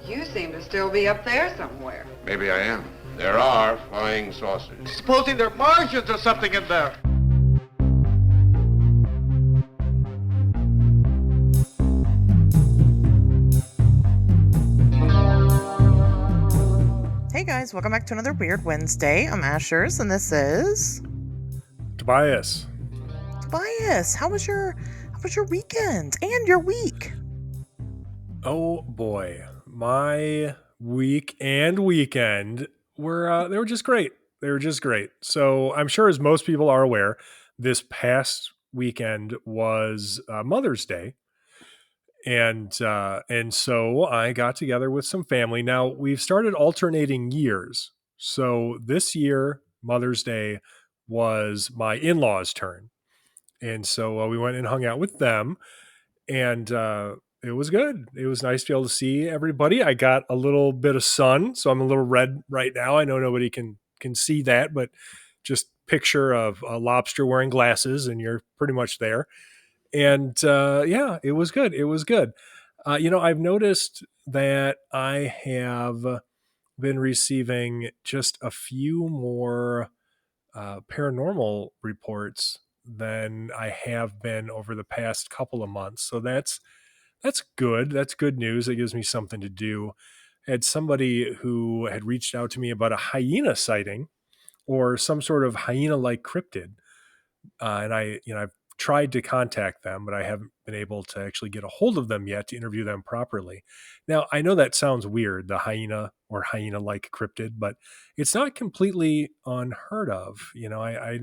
You seem to still be up there somewhere. Maybe I am. There are flying saucers. Supposing they're Martians or something in there. Hey guys, welcome back to another Weird Wednesday. I'm itsasherz, and this is Tobias. Tobias. How was your weekend and your week? Oh boy, my week and weekend were they were just great. They were just great. So I'm sure, as most people are aware, this past weekend was Mother's Day, and so I got together with some family. Now we've started alternating years. So this year, Mother's Day was my in-laws' turn, and so we went and hung out with them, and it was good. It was nice to be able to see everybody. I got a little bit of sun, so I'm a little red right now. I know nobody can see that, but just picture of a lobster wearing glasses, and you're pretty much there. And yeah, it was good. It was good. I've noticed that I have been receiving just a few more paranormal reports than I have been over the past couple of months. So that's good. That's good news. It gives me something to do. I had somebody who had reached out to me about a hyena sighting or some sort of hyena-like cryptid, and I've tried to contact them, but I haven't been able to actually get a hold of them yet to interview them properly. Now, I know that sounds weird, the hyena or hyena-like cryptid, but it's not completely unheard of. I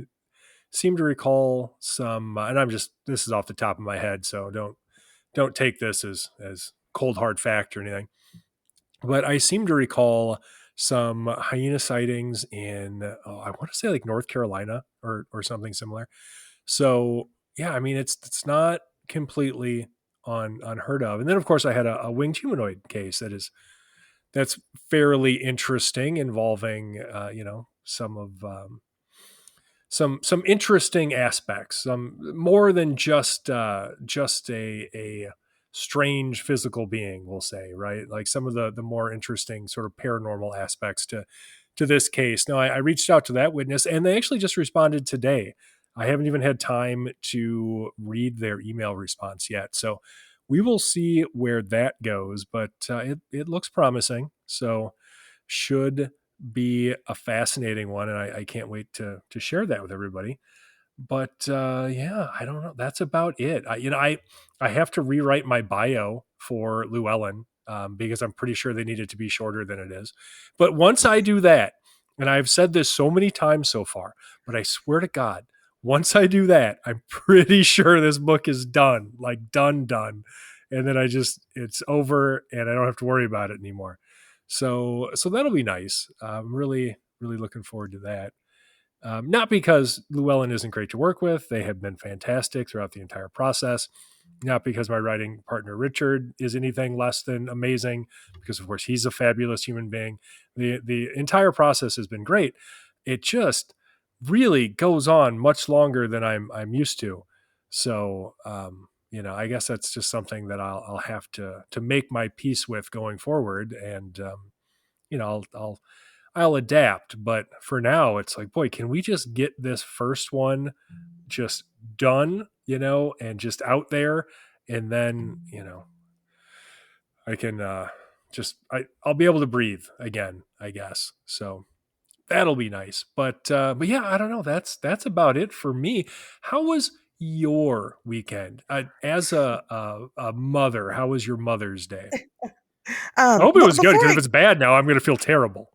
seem to recall some, and this is off the top of my head, so don't take this as cold hard fact or anything, but I seem to recall some hyena sightings in I want to say like North Carolina or something similar. So yeah, I mean it's not completely unheard of. And then of course I had a winged humanoid case that's fairly interesting, involving some of some interesting aspects, some more than just a strange physical being, we'll say, right? Like some of the more interesting sort of paranormal aspects to this case. Now, I reached out to that witness, and they actually just responded today. I haven't even had time to read their email response yet, so we will see where that goes. But it looks promising, so should be a fascinating one, and I can't wait to share that with everybody. But yeah, I don't know. That's about it. I have to rewrite my bio for Llewellyn, because I'm pretty sure they need it to be shorter than it is. But once I do that, and I've said this so many times so far, but I swear to God, once I do that, I'm pretty sure this book is done, like done. And then it's over and I don't have to worry about it anymore. So that'll be nice. I'm really, really looking forward to that. Not because Llewellyn isn't great to work with. They have been fantastic throughout the entire process. Not because my writing partner, Richard, is anything less than amazing, because of course he's a fabulous human being. The entire process has been great. It just really goes on much longer than I'm used to. So, I guess that's just something that I'll have to make my peace with going forward. And, I'll adapt, but for now it's like, boy, can we just get this first one just done, and just out there, and then, I can I'll be able to breathe again, I guess. So that'll be nice. But yeah, I don't know. That's about it for me. How was your weekend as a mother? How was your Mother's Day? I hope it was good, because if it's bad now, I'm going to feel terrible.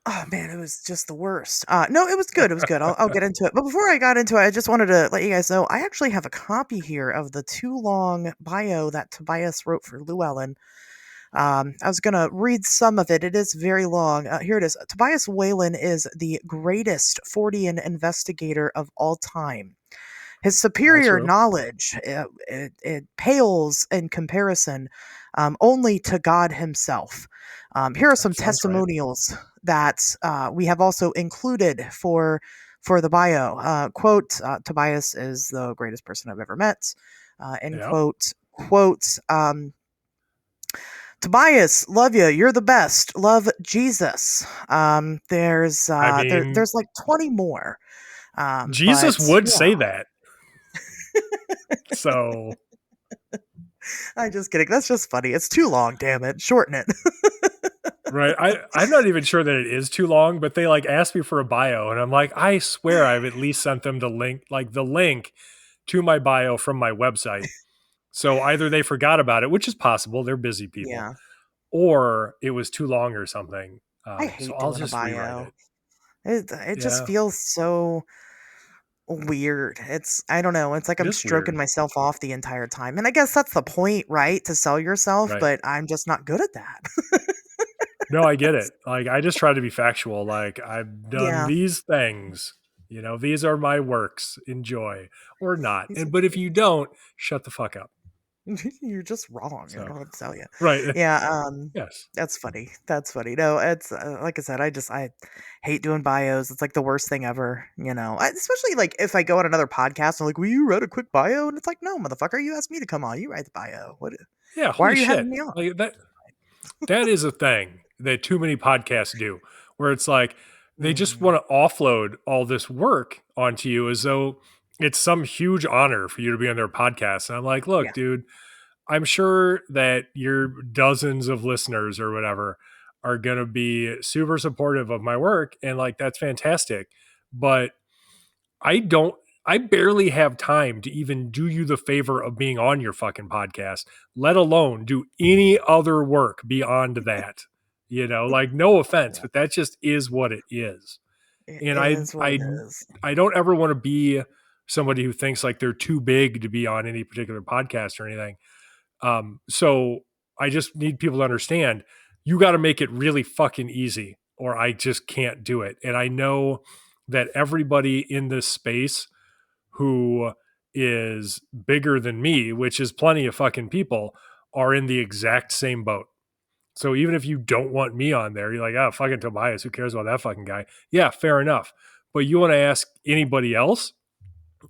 Oh man, it was just the worst. No, it was good. It was good. I'll get into it. But before I got into it, I just wanted to let you guys know I actually have a copy here of the too long bio that Tobias wrote for Llewellyn. I was going to read some of it. It is very long. Here it is. Tobias Wayland is the greatest Fortean investigator of all time. His superior knowledge, it pales in comparison only to God himself. Here are some testimonials that we have also included for the bio. Quote, Tobias is the greatest person I've ever met. End quote. Quote, Tobias, love you. You're the best. Love Jesus. I mean, There's like 20 more. Jesus But would yeah, say that. So, I'm just kidding. That's just funny. It's too long, damn it. Shorten it. right. I'm not even sure that it is too long, but they like asked me for a bio, and I'm like, I swear I've at least sent them the link to my bio from my website. So either they forgot about it, which is possible, they're busy people, Yeah. or it was too long or something. I So hate I'll doing a just rewrite bio. it. It just Yeah, feels so weird. I don't know. It's like it I'm is stroking weird. myself off the entire time. And I guess that's the point, right? To sell yourself, Right. but I'm just not good at that. No, I get it. Like I just try to be factual. Like I've done Yeah. these things. These are my works. Enjoy or not. These And but if you don't, shut the fuck up. You're just wrong. I don't So know what to tell you. right. Yeah, Yes. that's funny. That's funny. No, it's like I said, I hate doing bios. It's like the worst thing ever. Especially like if I go on another podcast, I'm like, "Will you write a quick bio?" And it's like, "No, motherfucker, you asked me to come on. You write the bio. What? Yeah. Why are Holy you having shit. me on?" Like that is a thing that too many podcasts do, where it's like they just Mhm. want to offload all this work onto you as though it's some huge honor for you to be on their podcast. And I'm like, look, Yeah. dude, I'm sure that your dozens of listeners or whatever are going to be super supportive of my work. And like, that's fantastic. But I don't, I barely have time to even do you the favor of being on your fucking podcast, let alone do any other work beyond that. Like no offense, Yeah. but that just is what it is. It And is what it is. I don't ever want to be somebody who thinks like they're too big to be on any particular podcast or anything. So I just need people to understand you got to make it really fucking easy, or I just can't do it. And I know that everybody in this space who is bigger than me, which is plenty of fucking people, are in the exact same boat. So even if you don't want me on there, you're like, oh, fucking Tobias, who cares about that fucking guy? Yeah, fair enough. But you want to ask anybody else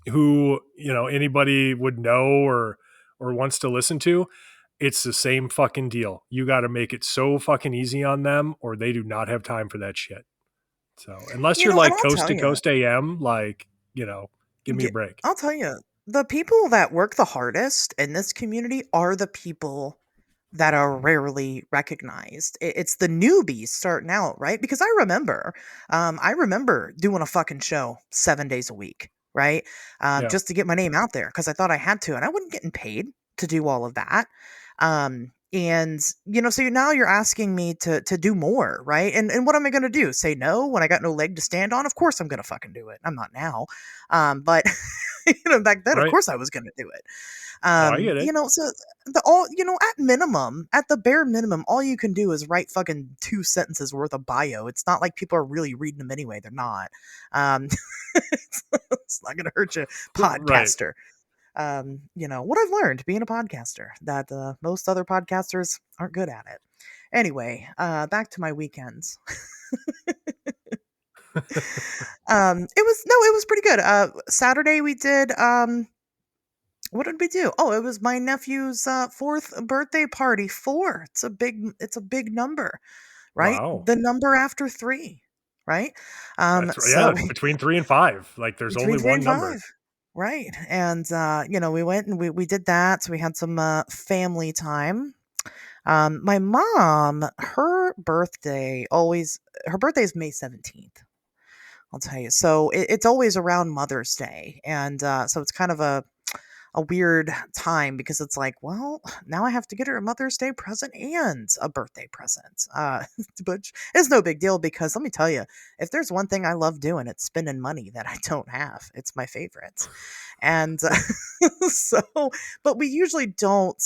who, anybody would know or wants to listen to, it's the same fucking deal. You got to make it so fucking easy on them or they do not have time for that shit. So, unless you're And like I'll coast tell to you. coast AM, like, give me Yeah, a break. I'll tell you, the people that work the hardest in this community are the people that are rarely recognized. It's the newbies starting out, right? Because I remember doing a fucking show 7 days a week, right? Yeah. Just to get my name out there because I thought I had to, and I wasn't getting paid to do all of that. And so now you're asking me to do more, right? And what am I going to do? Say no when I got no leg to stand on? Of course I'm going to fucking do it. I'm not now, but back then, of Right. course I was going to do it. Oh, I get it. So the all at minimum, at the bare minimum, all you can do is write fucking 2 sentences worth of bio. It's not like people are really reading them anyway. They're not. Um, it's not going to hurt you, Right. podcaster. What I've learned being a podcaster that most other podcasters aren't good at it. Anyway, back to my weekends. It was pretty good. Saturday we did what did we do? Oh, it was my nephew's fourth birthday party. Four. It's a big number, right? Wow. The number after three, right? That's right. Yeah. So It's between 3 and 5. Like there's between only three one and number. five. Right. And we went and we did that. So we had some family time. My mom, her birthday is May 17th. I'll tell you. So it's always around Mother's Day. And so it's kind of a weird time because it's like, well, now I have to get her a Mother's Day present and a birthday present. But it's no big deal because let me tell you, if there's one thing I love doing, it's spending money that I don't have. It's my favorite. And so, but we usually don't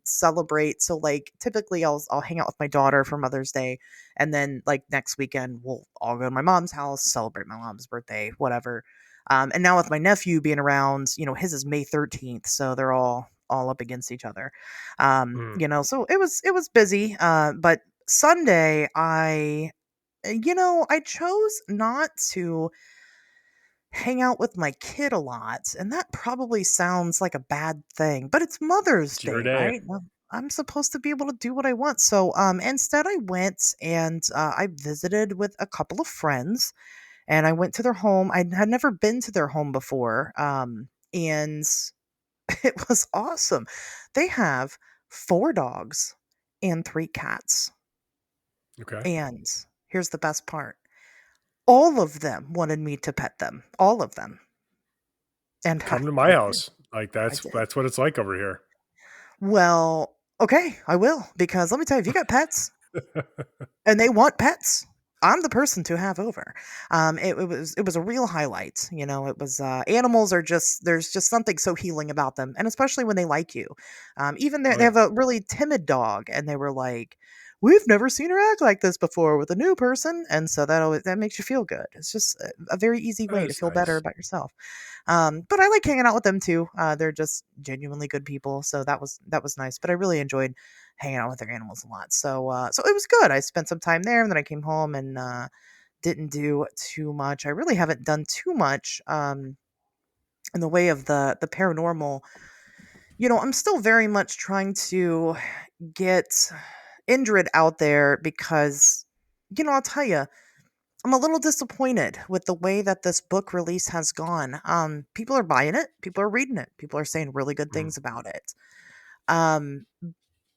celebrate. So, like, typically I'll hang out with my daughter for Mother's Day. And then, like, next weekend, we'll all go to my mom's house, celebrate my mom's birthday, whatever. And now with my nephew being around, his is May 13th, so they're all up against each other. Mm. So it was busy. But Sunday, I chose not to hang out with my kid a lot, and that probably sounds like a bad thing, but it's Mother's It's your Day, day. right? I'm supposed to be able to do what I want. So instead I went and I visited with a couple of friends and I went to their home. I had never been to their home before. And it was awesome. They have 4 dogs and 3 cats. Okay. And here's the best part. All of them wanted me to pet them. All of them. And Come to I my did. house. Like I that's did. that's what it's like over here. Well, okay, I will because let me tell you, if you got pets and they want pets, I'm the person to have over. It was a real highlight. It was animals are just there's just something so healing about them, and especially when they like you. Even Oh they yeah. have a really timid dog, and they were like, "We've never seen her act like this before with a new person," and so that makes you feel good. It's just a very easy That way to is feel better nice. about yourself. But I like hanging out with them too. They're just genuinely good people, so that was nice. But I really enjoyed hanging out with their animals a lot. So it was good. I spent some time there, and then I came home and didn't do too much. I really haven't done too much in the way of the paranormal. I'm still very much trying to get Indrid out there because I'll tell you, I'm a little disappointed with the way that this book release has gone. People are buying it, people are reading it, people are saying really good Mm. things about it. Um,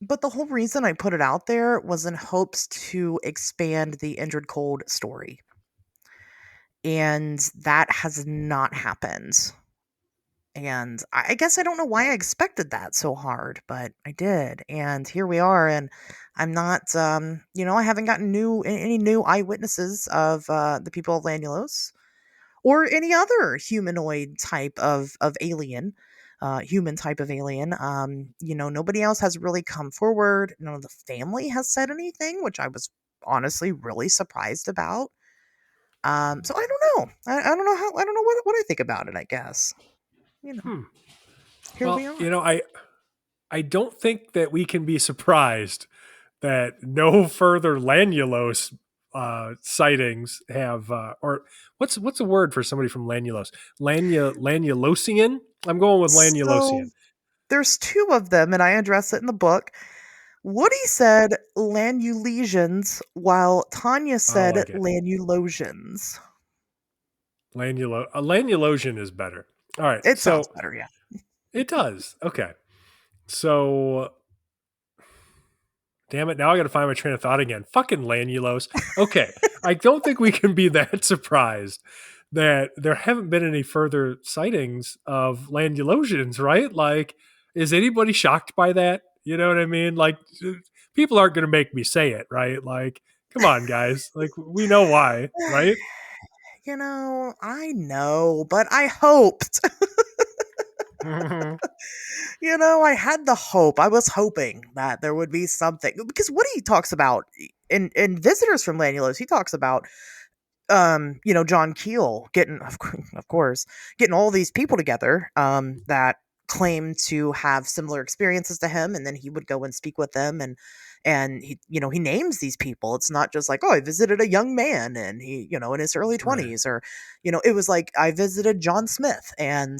but the whole reason I put it out there was in hopes to expand the Indrid Cold story. And that has not happened. And I guess I don't know why I expected that so hard, but I did. And here we are. And I'm not, I haven't gotten any new eyewitnesses of the people of Lanulos or any other humanoid type of alien, human type of alien. Nobody else has really come forward. None of the family has said anything, which I was honestly really surprised about. So I don't know. I don't know I don't know what I think about it, I guess. You know, Hmm. here we Well, are. I don't think that we can be surprised that no further Lanulos sightings have, or what's a word for somebody from Lanulos? Lanulosian. I'm going with So Lanulosian. there's 2 of them, and I address it in the book. Woody said Lanulesians, while Tanya I said like it. Lanulosians. Lanulosian is better. All right, It sounds so better, yeah. it does. Okay, so damn it, now I got to find my train of thought again. Fucking Lanulos. Okay, I don't think we can be that surprised that there haven't been any further sightings of Landulosians, right? Like, is anybody shocked by that? You know what I mean? Like, people aren't going to make me say it, right? Like, come on, guys. Like, we know why, right? I know, but I hoped. Mhm. I had the hope. I was hoping that there would be something because what he talks about in Visitors from Lanulos, he talks about John Keel getting of course, getting all these people together that claim to have similar experiences to him, and then he would go and speak with them and he names these people. It's not just like, oh, I visited a young man and he, in his early Right. 20s, or it was like I visited John Smith and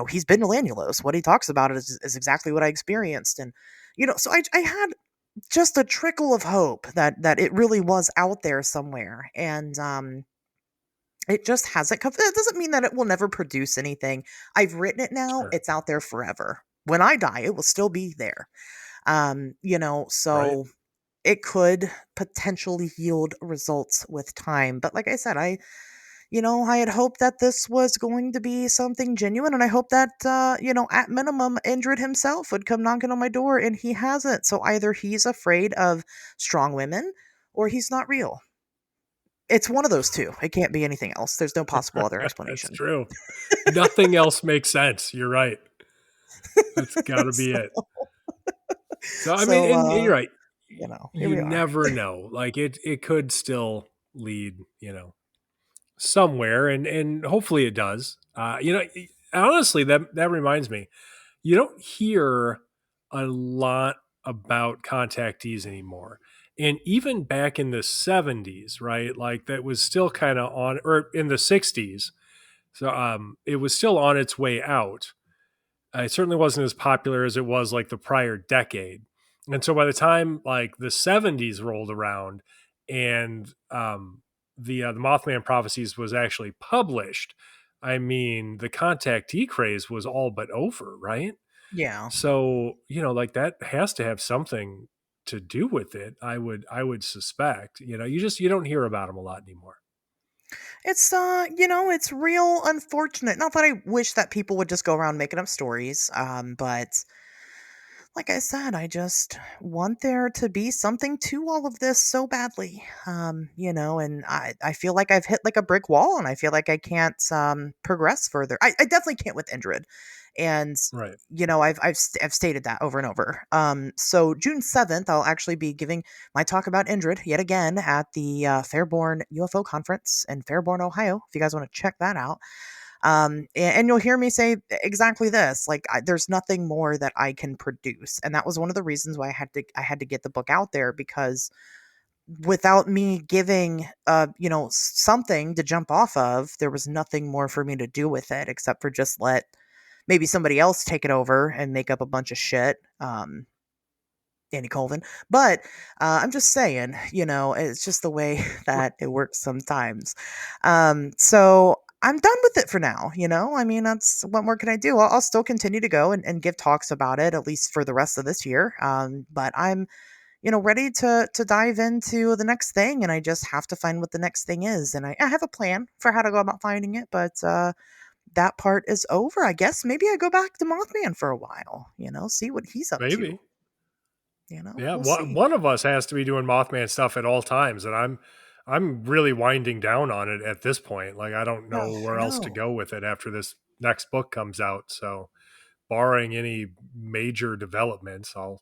he's been to Lanulos. What he talks about is exactly what I experienced. And so I had just a trickle of hope that it really was out there somewhere. And it just hasn't come. That doesn't mean that it will never produce anything. I've written it now. Sure. It's out there forever. When I die, it will still be there. Right. So it could potentially yield results with time. But like I said, I had hoped that this was going to be something genuine, and I hope that at minimum, Indrid himself would come knocking on my door, and he hasn't. So either he's afraid of strong women, or he's not real. It's one of those two. It can't be anything else. There's no possible other That's explanation. true. Nothing else makes sense. You're right. That's got to be so, it. So I mean, so and you're right. here You we are. never know. Like it could still lead, somewhere, and hopefully it does. Honestly, that reminds me. You don't hear a lot about contactees anymore. And even back in the 70s, right? Like that was still kind of on, or in the 60s. So it was still on its way out. It certainly wasn't as popular as it was like the prior decade. And so by the time like the 70s rolled around and the Mothman Prophecies was actually published, I mean, the contactee craze was all but over, right? Yeah. So, like that has to have something to do with it. I would suspect, you don't hear about them a lot anymore. It's it's real unfortunate. Not that I wish that people would just go around making up stories, but like I said, I just want there to be something to all of this so badly. And I feel like I've hit like a brick wall and I feel like I can't progress further. I definitely can't with Indrid. And Right. I've stated that over and over. So June 7th, I'll actually be giving my talk about Indrid yet again at the Fairborn UFO conference in Fairborn, Ohio. If you guys want to check that out. And you'll hear me say exactly this, like there's nothing more that I can produce, and that was one of the reasons why I had to get the book out there, because without me giving something to jump off of, there was nothing more for me to do with it except for just let maybe somebody else take it over and make up a bunch of shit. Andy Colvin. But I'm just saying, it's just the way that it works sometimes. So I'm done with it for now. I mean, that's what more can I do? I'll still continue to go and give talks about it, at least for the rest of this year. But I'm, ready to dive into the next thing. And I just have to find what the next thing is. And I have a plan for how to go about finding it. But that part is over. I guess maybe I go back to Mothman for a while, see what he's up to. Maybe. Yeah, We'll see. one of us has to be doing Mothman stuff at all times, and I'm really winding down on it at this point. Like I don't Oh, know I where else to know. go with it after this next book comes out. So, barring any major developments, I'll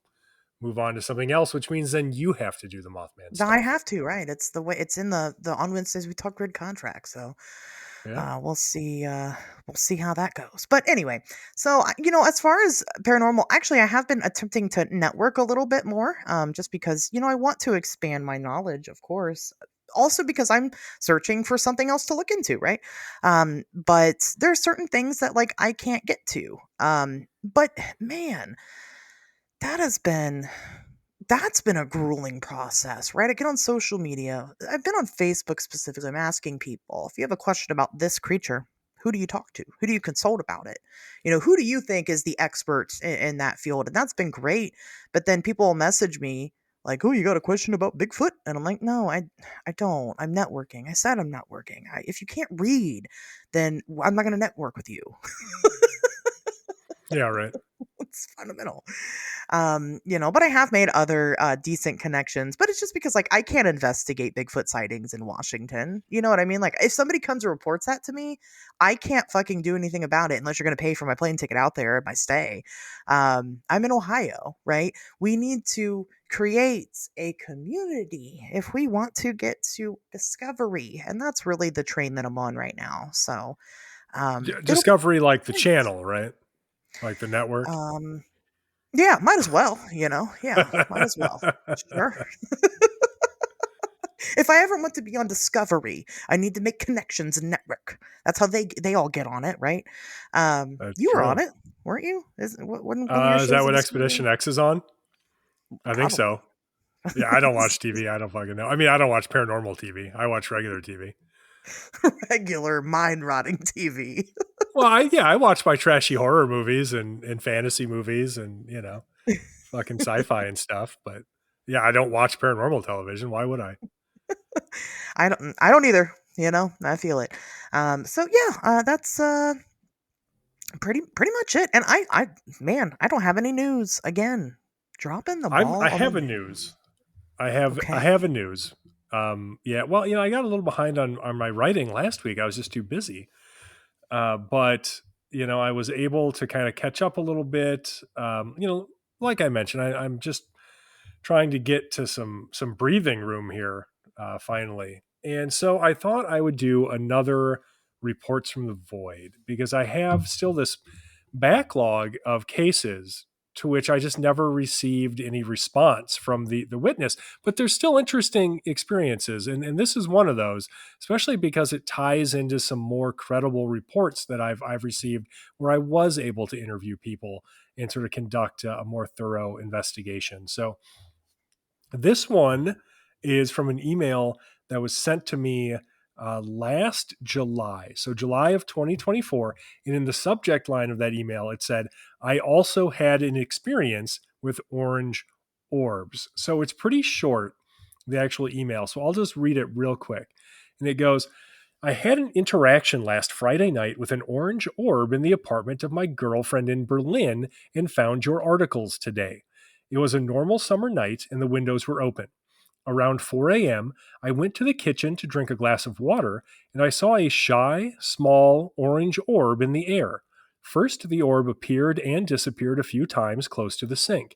move on to something else, which means then you have to do the Mothman I stuff. have to, right? It's the way it's in the on Wednesdays we talk grid contract, so Yeah. we'll see how that goes. But anyway, so as far as paranormal, actually, I have been attempting to network a little bit more, just because I want to expand my knowledge, of course. Also because I'm searching for something else to look into, right? But there are certain things that like I can't get to. But man, that has been that's been a grueling process, right? I get on social media. I've been on Facebook specifically. I'm asking people, if you have a question about this creature, who do you talk to? Who do you consult about it? Who do you think is the expert in that field? And that's been great. But then people will message me like, "Oh, you got a question about Bigfoot?" And I'm like, "No, I don't. I'm networking. I said I'm networking. If you can't read, then I'm not going to network with you." Yeah. Right. It's fundamental. But I have made other decent connections, but it's just because like I can't investigate Bigfoot sightings in Washington. You know what I mean? Like if somebody comes and reports that to me, I can't fucking do anything about it unless you're going to pay for my plane ticket out there and my stay. I'm in Ohio, right? We need to create a community if we want to get to discovery, and that's really the train that I'm on right now. So it'll Discovery, like the be nice. channel, right? Like the network. Um, yeah, might as well, Yeah, might as well. Sure. If I ever want to be on Discovery, I need to make connections and network. That's how they all get on it, right? That's You were on true. it, weren't you? Is one of your Is that shows a what Discovery? Expedition X is on? I think Probably. so. Yeah, I don't watch TV. I don't fucking know. I mean, I don't watch paranormal TV. I watch regular TV. Regular mind rotting TV. Well, I watch my trashy horror movies and fantasy movies and fucking sci-fi and stuff. But yeah, I don't watch paranormal television. Why would I? I don't either. I feel it. So yeah, that's pretty much it. And man, I don't have any news again. Dropping the I ball on the have a news. news. I Okay. have a news. Yeah. Well, I got a little behind on my writing last week. I was just too busy. But I was able to kind of catch up a little bit. Like I mentioned, I'm just trying to get to some breathing room here finally. And so I thought I would do another reports from the void because I have still this backlog of cases to which I just never received any response from the witness. But there's still interesting experiences. And this is one of those, especially because it ties into some more credible reports that I've received where I was able to interview people and sort of conduct a more thorough investigation. So this one is from an email that was sent to me last July. So July of 2024. And in the subject line of that email, it said, I also had an experience with orange orbs. So it's pretty short, the actual email. So I'll just read it real quick. And it goes, I had an interaction last Friday night with an orange orb in the apartment of my girlfriend in Berlin and found your articles today. It was a normal summer night and the windows were open. Around 4 a.m., I went to the kitchen to drink a glass of water and I saw a shy, small, orange orb in the air. First, the orb appeared and disappeared a few times close to the sink.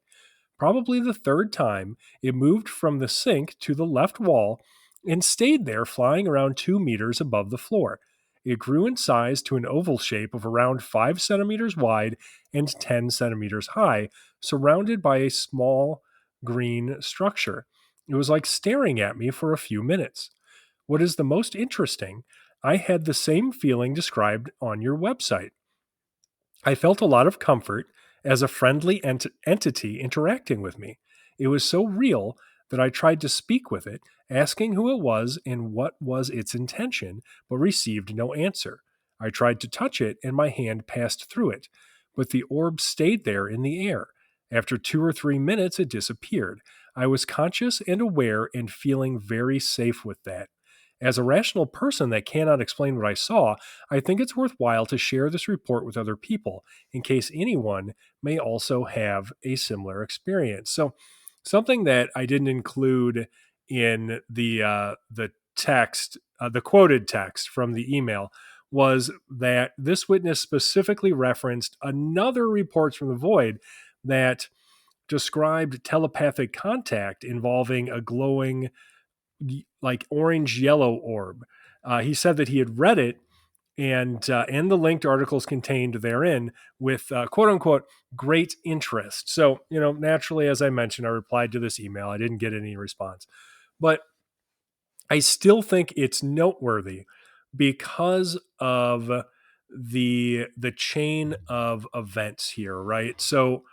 Probably the third time, it moved from the sink to the left wall and stayed there flying around 2 meters above the floor. It grew in size to an oval shape of around 5 centimeters wide and 10 centimeters high, surrounded by a small green structure. It was like staring at me for a few minutes. What is the most interesting, I had the same feeling described on your website. I felt a lot of comfort as a friendly entity interacting with me. It was so real that I tried to speak with it, asking who it was and what was its intention, but received no answer. I tried to touch it and my hand passed through it, but the orb stayed there in the air. After 2 or 3 minutes, it disappeared. I was conscious and aware and feeling very safe with that. As a rational person that cannot explain what I saw, I think it's worthwhile to share this report with other people in case anyone may also have a similar experience. So, something that I didn't include in the text, the quoted text from the email, was that this witness specifically referenced another reports from the void that described telepathic contact involving a glowing like orange yellow orb. He said that he had read it and the linked articles contained therein with quote unquote great interest. So, naturally, as I mentioned, I replied to this email. I didn't get any response, but I still think it's noteworthy because of the chain of events here, right? So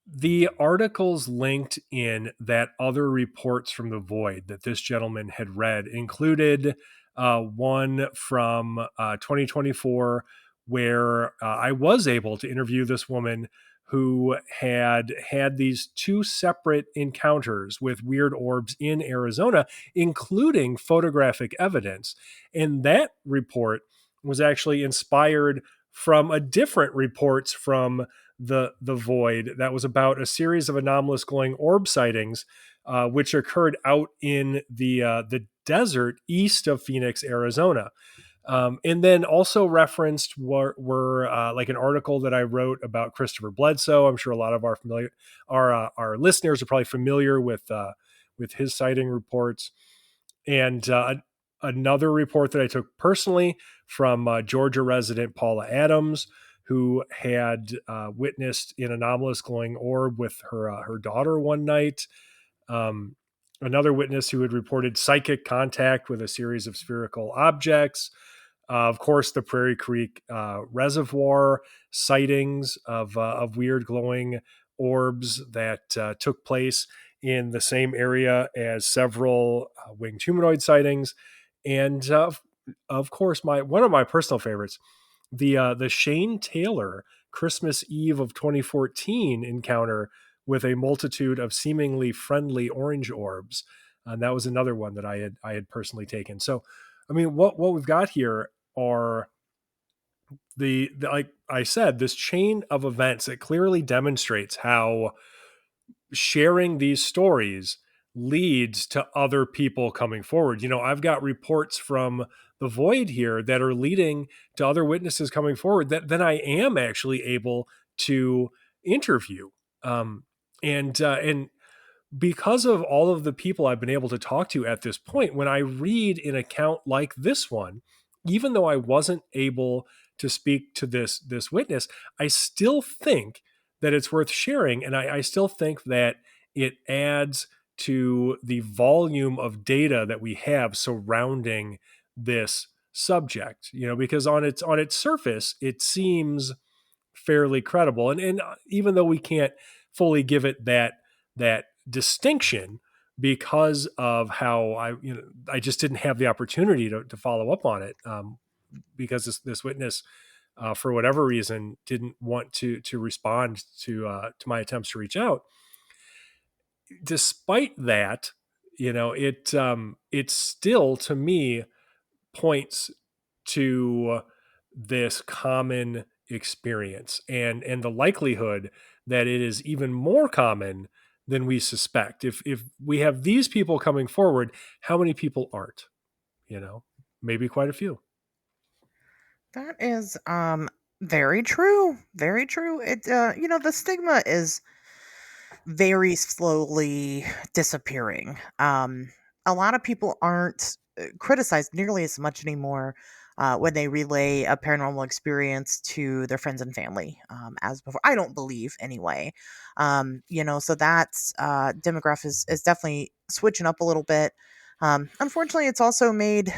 the articles linked in that other reports from the void that this gentleman had read included one from 2024 where I was able to interview this woman who had these 2 separate encounters with weird orbs in Arizona, including photographic evidence. And that report was actually inspired from a different reports from the void that was about a series of anomalous glowing orb sightings, which occurred out in the desert east of Phoenix, Arizona. And then also referenced were like an article that I wrote about Christopher Bledsoe. I'm sure a lot of our listeners are probably familiar with his sighting reports, and another report that I took personally from Georgia resident Paula Adams, who had witnessed an anomalous glowing orb with her daughter one night. Another witness who had reported psychic contact with a series of spherical objects. Of course, the Prairie Creek Reservoir sightings of weird glowing orbs that took place in the same area as several winged humanoid sightings. And of course, one of my personal favorites, the Shane Taylor Christmas Eve of 2014 encounter with a multitude of seemingly friendly orange orbs. And that was another one that I had personally taken. So, I mean, what we've got here are the like I said, this chain of events that clearly demonstrates how sharing these stories leads to other people coming forward. I've got reports from the void here that are leading to other witnesses coming forward that then I am actually able to interview. And because of all of the people I've been able to talk to at this point, when I read an account like this one, even though I wasn't able to speak to this witness, I still think that it's worth sharing. And I still think that it adds to the volume of data that we have surrounding this subject, because on its surface, it seems fairly credible. And even though we can't fully give it that distinction because of how I just didn't have the opportunity to follow up on it, because this witness, for whatever reason, didn't want to respond to my attempts to reach out. Despite that, it still, to me, points to this common experience and the likelihood that it is even more common than we suspect. If we have these people coming forward, how many people aren't? Maybe quite a few. That is very true. Very true. The stigma is very slowly disappearing. A lot of people aren't criticized nearly as much anymore when they relay a paranormal experience to their friends and family as before. I don't believe anyway. So that's demographic is definitely switching up a little bit. Unfortunately, it's also made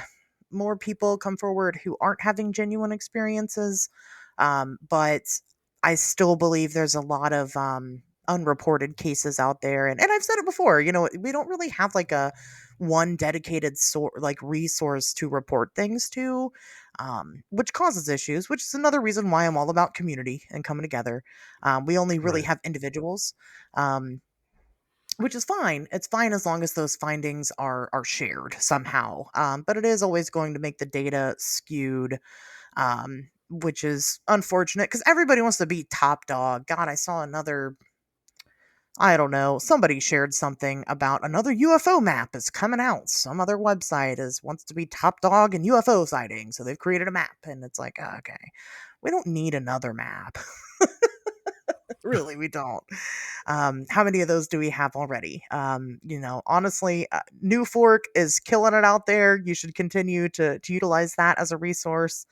more people come forward who aren't having genuine experiences. But I still believe there's a lot of unreported cases out there. And I've said it before, we don't really have like a one dedicated resource to report things to, which causes issues, which is another reason why I'm all about community and coming together. We only really Right. have individuals. Which is fine. It's fine as long as those findings are shared somehow. But it is always going to make the data skewed, which is unfortunate because everybody wants to be top dog. God, I saw another. I don't know. Somebody shared something about another UFO map is coming out. Some other website wants to be top dog in UFO sightings, so they've created a map, and it's like, okay, we don't need another map. Really, we don't. How many of those do we have already? Honestly, New Fork is killing it out there. You should continue to utilize that as a resource,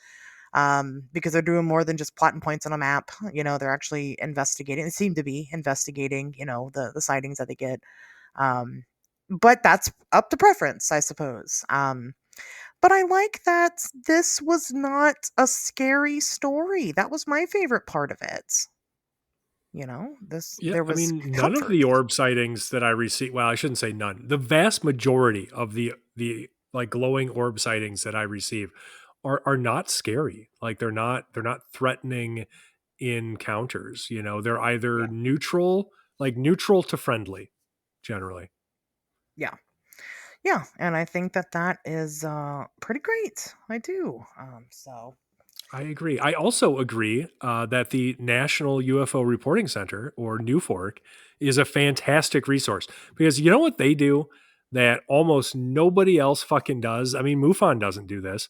because they're doing more than just plotting points on a map. They're actually investigating. They seem to be investigating, the sightings that they get. Um, but that's up to preference, I suppose. But I like that this was not a scary story. That was my favorite part of it. Yeah, There I was mean, none of comfort. the orb sightings that I received, well, I shouldn't say none. The vast majority of the like glowing orb sightings that I receive are not scary. Like they're not threatening encounters, They're either Yeah, neutral to friendly generally. yeah, yeah. And I think that is pretty great. I do. I agree. I also agree that the National UFO Reporting Center, or NUFORC, is a fantastic resource because you know what they do that almost nobody else fucking does? I mean, MUFON doesn't do this.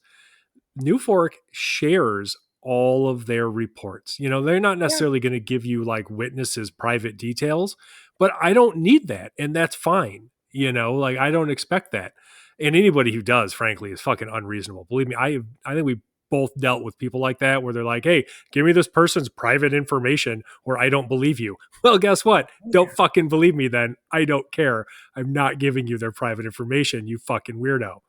NUFORC shares all of their reports. They're not Yeah, necessarily going to give you like witnesses' private details, but I don't need that. And that's fine. Like I don't expect that. And anybody who does, frankly, is fucking unreasonable. Believe me, I think we both dealt with people like that where they're like, hey, give me this person's private information or I don't believe you. Well, guess what? Don't fucking believe me then. I don't care. I'm not giving you their private information, you fucking weirdo.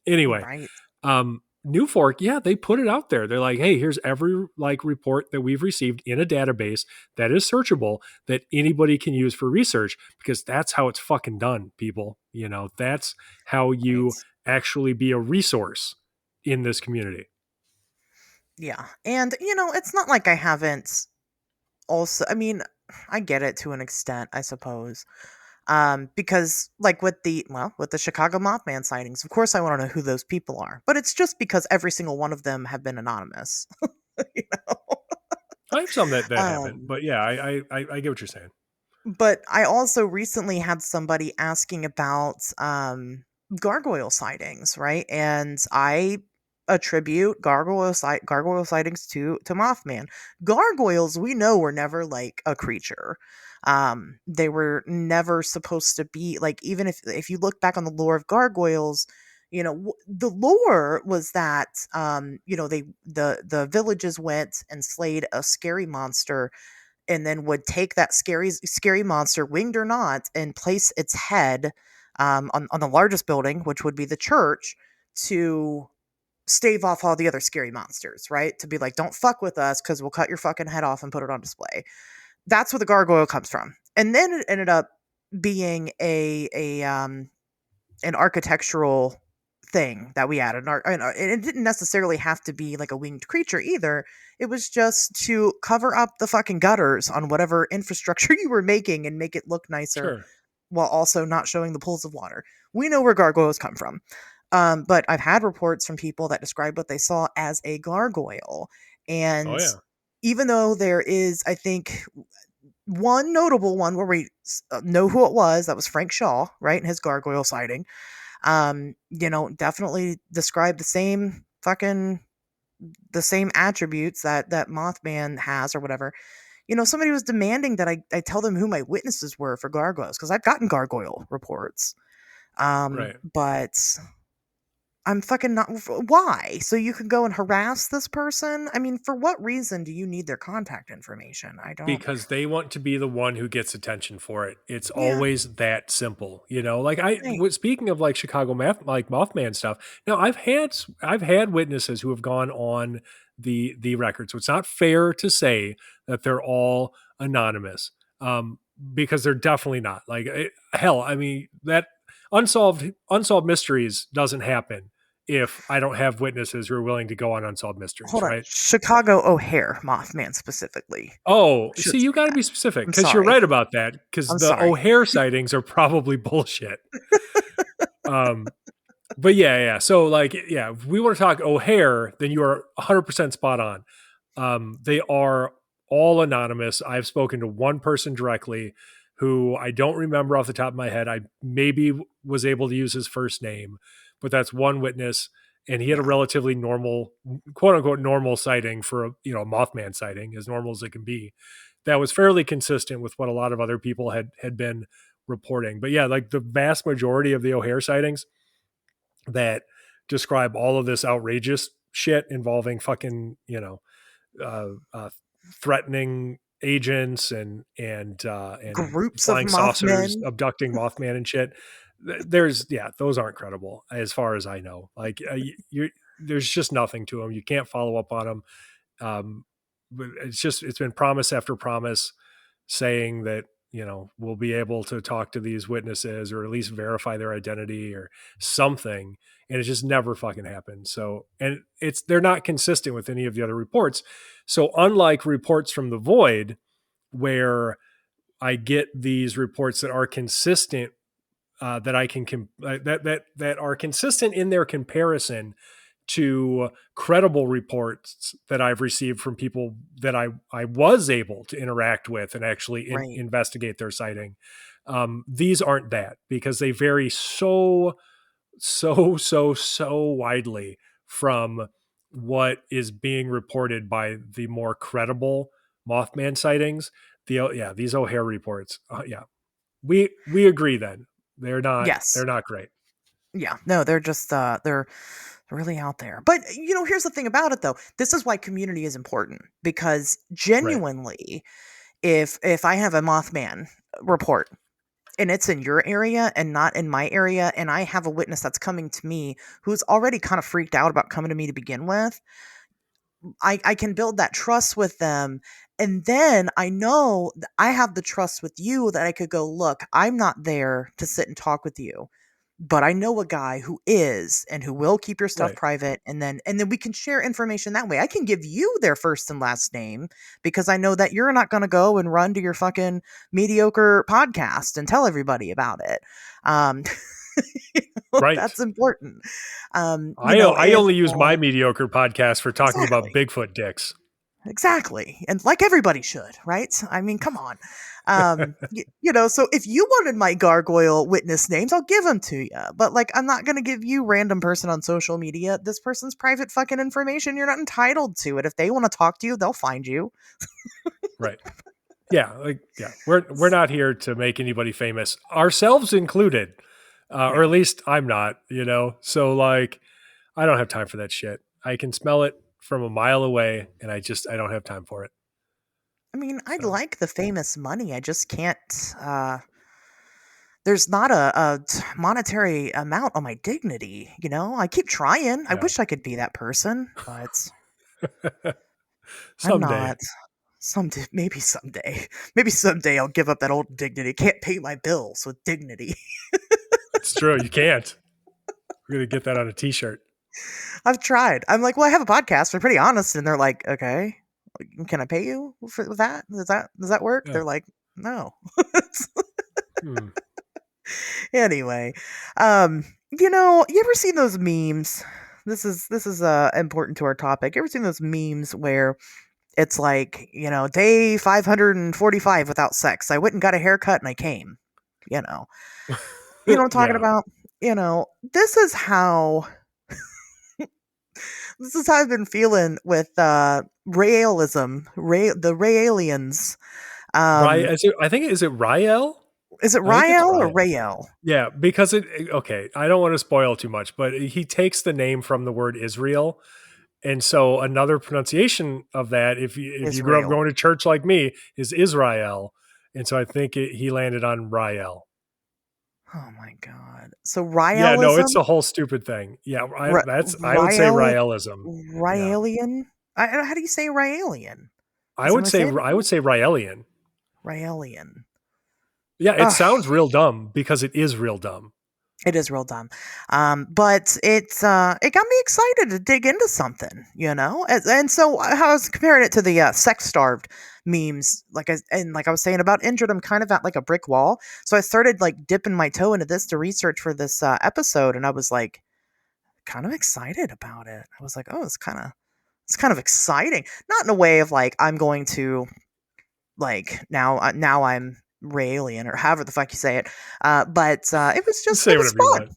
Anyway, right. New Fork, yeah, they put it out there. They're like, hey, here's every like report that we've received in a database that is searchable that anybody can use for research because that's how it's fucking done, people. That's how Right. you actually be a resource in this community. Yeah. And it's not like I haven't also I mean, I get it to an extent, I suppose. Because like with the Chicago Mothman sightings, of course I want to know who those people are. But it's just because every single one of them have been anonymous. you know? I have some that haven't, Um but yeah, I get what you're saying. but I also recently had somebody asking about gargoyle sightings, right? And I attribute gargoyle sightings to Mothman. Gargoyles we know were never like a creature. They were never supposed to be like, even if you look back on the lore of gargoyles, the lore was that they the villages went and slayed a scary monster and then would take that scary monster, winged or not, and place its head on the largest building, which would be the church, to stave off all the other scary monsters, right? To be like, don't fuck with us because we'll cut your fucking head off and put it on display. That's where the gargoyle comes from. And then it ended up being an architectural thing that we added. And it didn't necessarily have to be like a winged creature either. It was just to cover up the fucking gutters on whatever infrastructure you were making and make it look nicer, Sure. while also not showing the pools of water. We know where gargoyles come from. But I've had reports from people that describe what they saw as a gargoyle. And Oh yeah. even though there is, I think, one notable one where we know who it was, that was Frank Shaw, right? In his gargoyle sighting. Definitely described the same attributes that Mothman has or whatever. Somebody was demanding that I tell them who my witnesses were for gargoyles, because I've gotten gargoyle reports. Right. But I'm fucking not. Why? So you can go and harass this person? I mean, for what reason do you need their contact information? I don't. Because they want to be the one who gets attention for it. It's Yeah, always that simple, Like right. speaking of like Chicago like Mothman stuff. Now I've had witnesses who have gone on the record, so it's not fair to say that they're all anonymous, because they're definitely not. Like hell, I mean that unsolved mysteries doesn't happen if I don't have witnesses who are willing to go on unsolved mysteries, Hold on. right? Chicago O'Hare Mothman specifically. Oh, Should see, you say got to that. be specific I'm because you're sorry. right about that. Because I'm the sorry. O'Hare sightings are probably bullshit. But yeah. So like, yeah, if we want to talk O'Hare, then you are 100% spot on. They are all anonymous. I've spoken to one person directly who I don't remember off the top of my head. I maybe was able to use his first name, but that's one witness. And he had a Yeah. relatively normal, quote unquote, normal sighting for a Mothman sighting, as normal as it can be. That was fairly consistent with what a lot of other people had been reporting. But yeah, like the vast majority of the O'Hare sightings that describe all of this outrageous shit involving fucking, uh, uh, threatening agents and Groups of flying saucers Mothmen. abducting Mothman and shit. There's those aren't credible as far as I know. Like there's just nothing to them. You can't follow up on them. But it's been promise after promise saying that we'll be able to talk to these witnesses or at least verify their identity or something, and it just never fucking happened. So, and they're not consistent with any of the other reports. So unlike reports from the void where I get these reports that are consistent, that I can that are consistent in their comparison to credible reports that I've received from people that I was able to interact with and actually Right. investigate their sighting. These aren't that, because they vary so widely from what is being reported by the more credible Mothman sightings. These O'Hare reports. We agree then. They're Yes. not great. Yeah. No, they're just they're really out there. But here's the thing about it though. This is why community is important, because Right. genuinely, if I have a Mothman report and it's in your area and not in my area, and I have a witness that's coming to me who's already kind of freaked out about coming to me to begin with, I can build that trust with them. And then I know I have the trust with you that I could go, look, I'm not there to sit and talk with you, but I know a guy who is and who will keep your stuff Right. private, and then we can share information that way. I can give you their first and last name because I know that you're not going to go and run to your fucking mediocre podcast and tell everybody about it. Um Right. that's important. I If only use my mediocre podcast for talking about exactly. Bigfoot dicks. Exactly. And like everybody should, right? I mean, come on. So if you wanted my gargoyle witness names, I'll give them to you. But like, I'm not going to give you random person on social media this person's private fucking information. You're not entitled to it. If they want to talk to you, they'll find you. Right. Yeah. We're not here to make anybody famous, ourselves included. Or Yeah. at least I'm not, So like, I don't have time for that shit. I can smell it from a mile away, and I don't have time for it. I mean, I'd So like the famous money. I just can't. There's not a monetary amount on my dignity. I keep trying. I yeah. wish I could be that person, but I'm Someday. not. Someday, maybe someday I'll give up that old dignity. Can't pay my bills with dignity. It's true. You can't. We're gonna get that on a T-shirt. I've tried. I'm like, well, I have a podcast. We're pretty honest, and they're like, okay, can I pay you for that? Does that work? Yeah. They're like, no. Hmm. Anyway, you ever seen those memes? This is important to our topic. You ever seen those memes where it's like, day 545 without sex. I went and got a haircut and I came. You know. You know what I'm talking Yeah. about? This is how I've been feeling with Raelism, the Raelians. Um I think is it Rael? is it I think it's Rael or Rael. Rael? Yeah, because okay, I don't want to spoil too much, but he takes the name from the word Israel. And so another pronunciation of that, if you grew up Israel. going to church like me, is Israel. And so I think he landed on Rael. Oh my god. So Yeah, no, it's Raelism? a whole stupid thing. Yeah, I would say Rael Raelism. Yeah, Raelian? How do you say Raelian? I Is that would how I say say it? I would say Raelian. Raelian. Yeah, it Ugh, sounds real dumb because it is real dumb. it is real dumb. But it got me excited to dig into something, and so how I was comparing it to the sex starved memes, like I was saying about injured, I'm kind of at like a brick wall. So I started like dipping my toe into this to research for this episode, and I was like kind of excited about it. I was like, oh, it's kind of exciting. Not in a way of like I'm going to like now I'm Raelian or however the fuck you say it. But Say it was whatever you fun. want.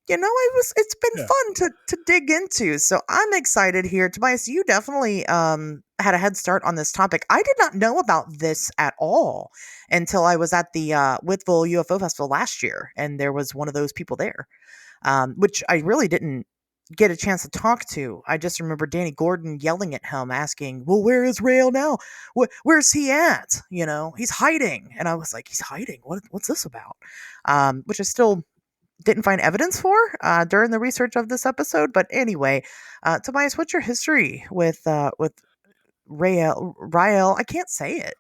It's been Yeah. fun to dig into. So I'm excited here. Tobias, you definitely had a head start on this topic. I did not know about this at all until I was at the Whitville UFO Festival last year, and there was one of those people there, which I really didn't get a chance to talk to. I just remember Danny Gordon yelling at him, asking, "Well, where is Rael now? Where's he at? He's hiding." And I was like, "He's hiding? What's this about?" Which I still didn't find evidence for during the research of this episode. But anyway, Tobias, what's your history with Rael? I can't say it.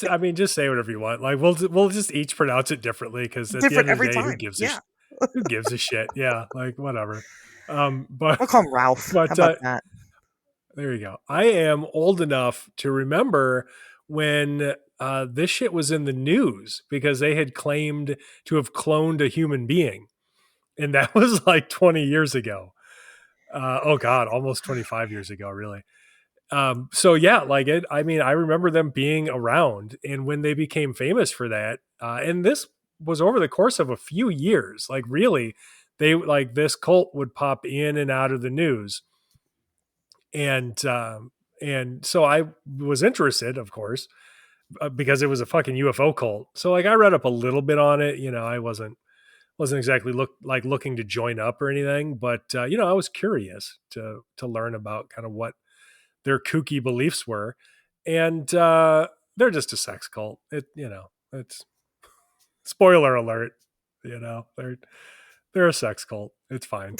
I mean, just say whatever you want. Like we'll just each pronounce it differently because at the Different end of the every day, time. Yeah, who gives a shit? Yeah, like whatever. I'll call him Ralph. How But about that? there you go. I am old enough to remember when this shit was in the news because they had claimed to have cloned a human being, and that was like 20 years ago. Oh God, almost 25 years ago, really. So yeah, like it. I mean, I remember them being around, and when they became famous for that, and this was over the course of a few years. Like really, they like this cult would pop in and out of the news, and so I was interested, of course, because it was a fucking UFO cult. So like I read up a little bit on it. I wasn't exactly looking to join up or anything, but I was curious to learn about kind of what their kooky beliefs were, and they're just a sex cult. It's spoiler alert. They're a sex cult. It's fine.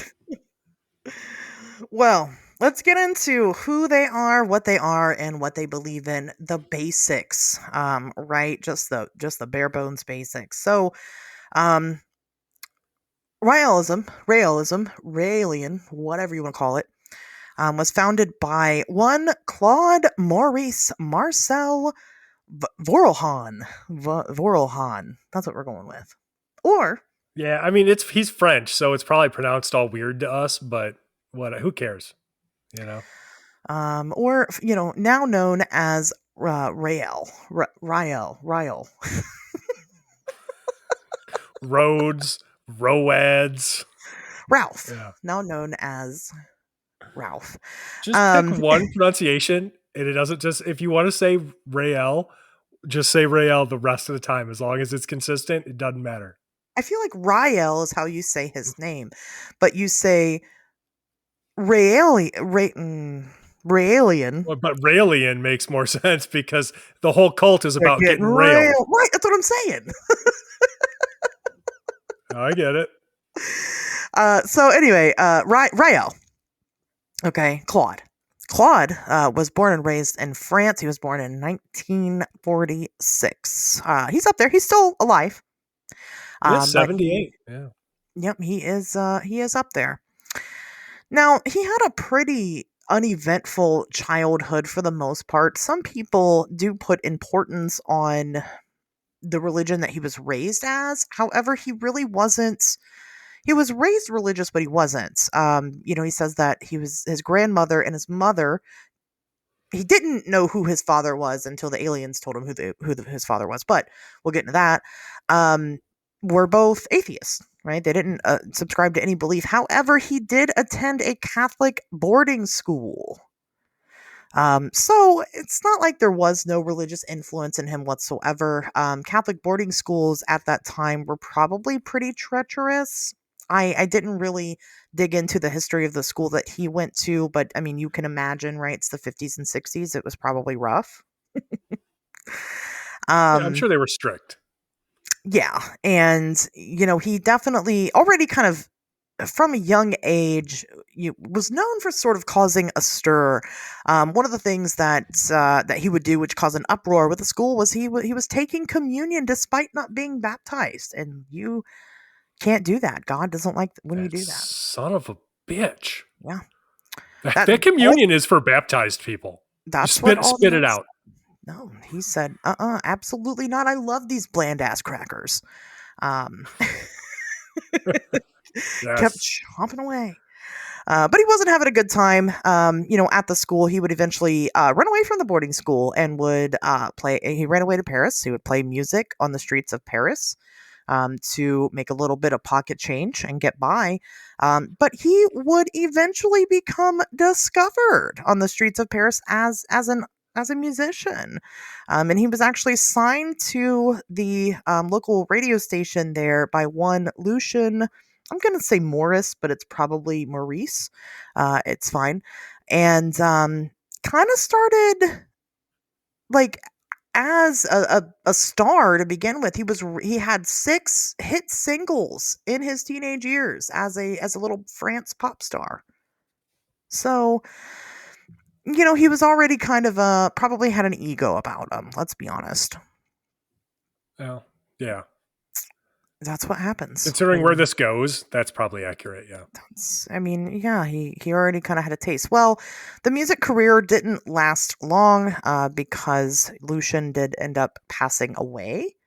Well, let's get into who they are, and what they believe in. The basics, right? Just the bare bones basics. So, um, Raelian, whatever you want to call it, was founded by one Claude Maurice Marcel Vorelhan. Vorelhan. That's what we're going with. Or Yeah, I mean he's French, so it's probably pronounced all weird to us, but what? Who cares? You know, now known as Rael. Rael. roads, roads. Ralph, Yeah, now known as Ralph. just pick Um, one pronunciation, and it doesn't just. If you want to say Rael, just say Rael the rest of the time. As long as it's consistent, it doesn't matter. I feel like Rael is how you say his name, but you say Raeli. Raelian. But Raelian makes more sense because the whole cult is They're about getting getting railed. Right, that's what I'm saying. I get it. So anyway, Rael. Okay, Claude. Claude was born and raised in France. He was born in 1946. He's up there. He's still alive. Yes, But 78. Yeah. yep, he is up there. Now, he had a pretty uneventful childhood for the most part. Some people do put importance on the religion that he was raised as. However, he really wasn't. He was raised religious, but he wasn't. He says that his grandmother and his mother. He didn't know who his father was until the aliens told him his father was. But we'll get into that. Um, were both atheists, right? They didn't subscribe to any belief. However, he did attend a Catholic boarding school. So it's not like there was no religious influence in him whatsoever. Catholic boarding schools at that time were probably pretty treacherous. I didn't really dig into the history of the school that he went to, but I mean, you can imagine, right? It's the 50s and 60s. It was probably rough. Yeah, I'm sure they were strict. Yeah. And, he definitely already kind of from a young age was known for sort of causing a stir. One of the things that he would do, which caused an uproar with the school, was he was taking communion despite not being baptized, and you can't do that. God doesn't like when you do that. Son of a bitch. Yeah, That communion is for baptized people. That's spit what all it out. No, he said, absolutely not. I love these bland ass crackers. Kept chomping away. But he wasn't having a good time. At the school, he would eventually run away from the boarding school and would play. He ran away to Paris. He would play music on the streets of Paris to make a little bit of pocket change and get by. But he would eventually become discovered on the streets of Paris as a musician. And he was actually signed to the local radio station there by one Lucian. I'm going to say Morris, but it's probably Maurice. It's fine. And kind of started like as a star to begin with. He had 6 hit singles in his teenage years as a little France pop star. So, he was already kind of probably had an ego about him. Let's be honest. Well, yeah. That's what happens. Considering where this goes, that's probably accurate, yeah. He already kind of had a taste. Well, the music career didn't last long because Lucian did end up passing away.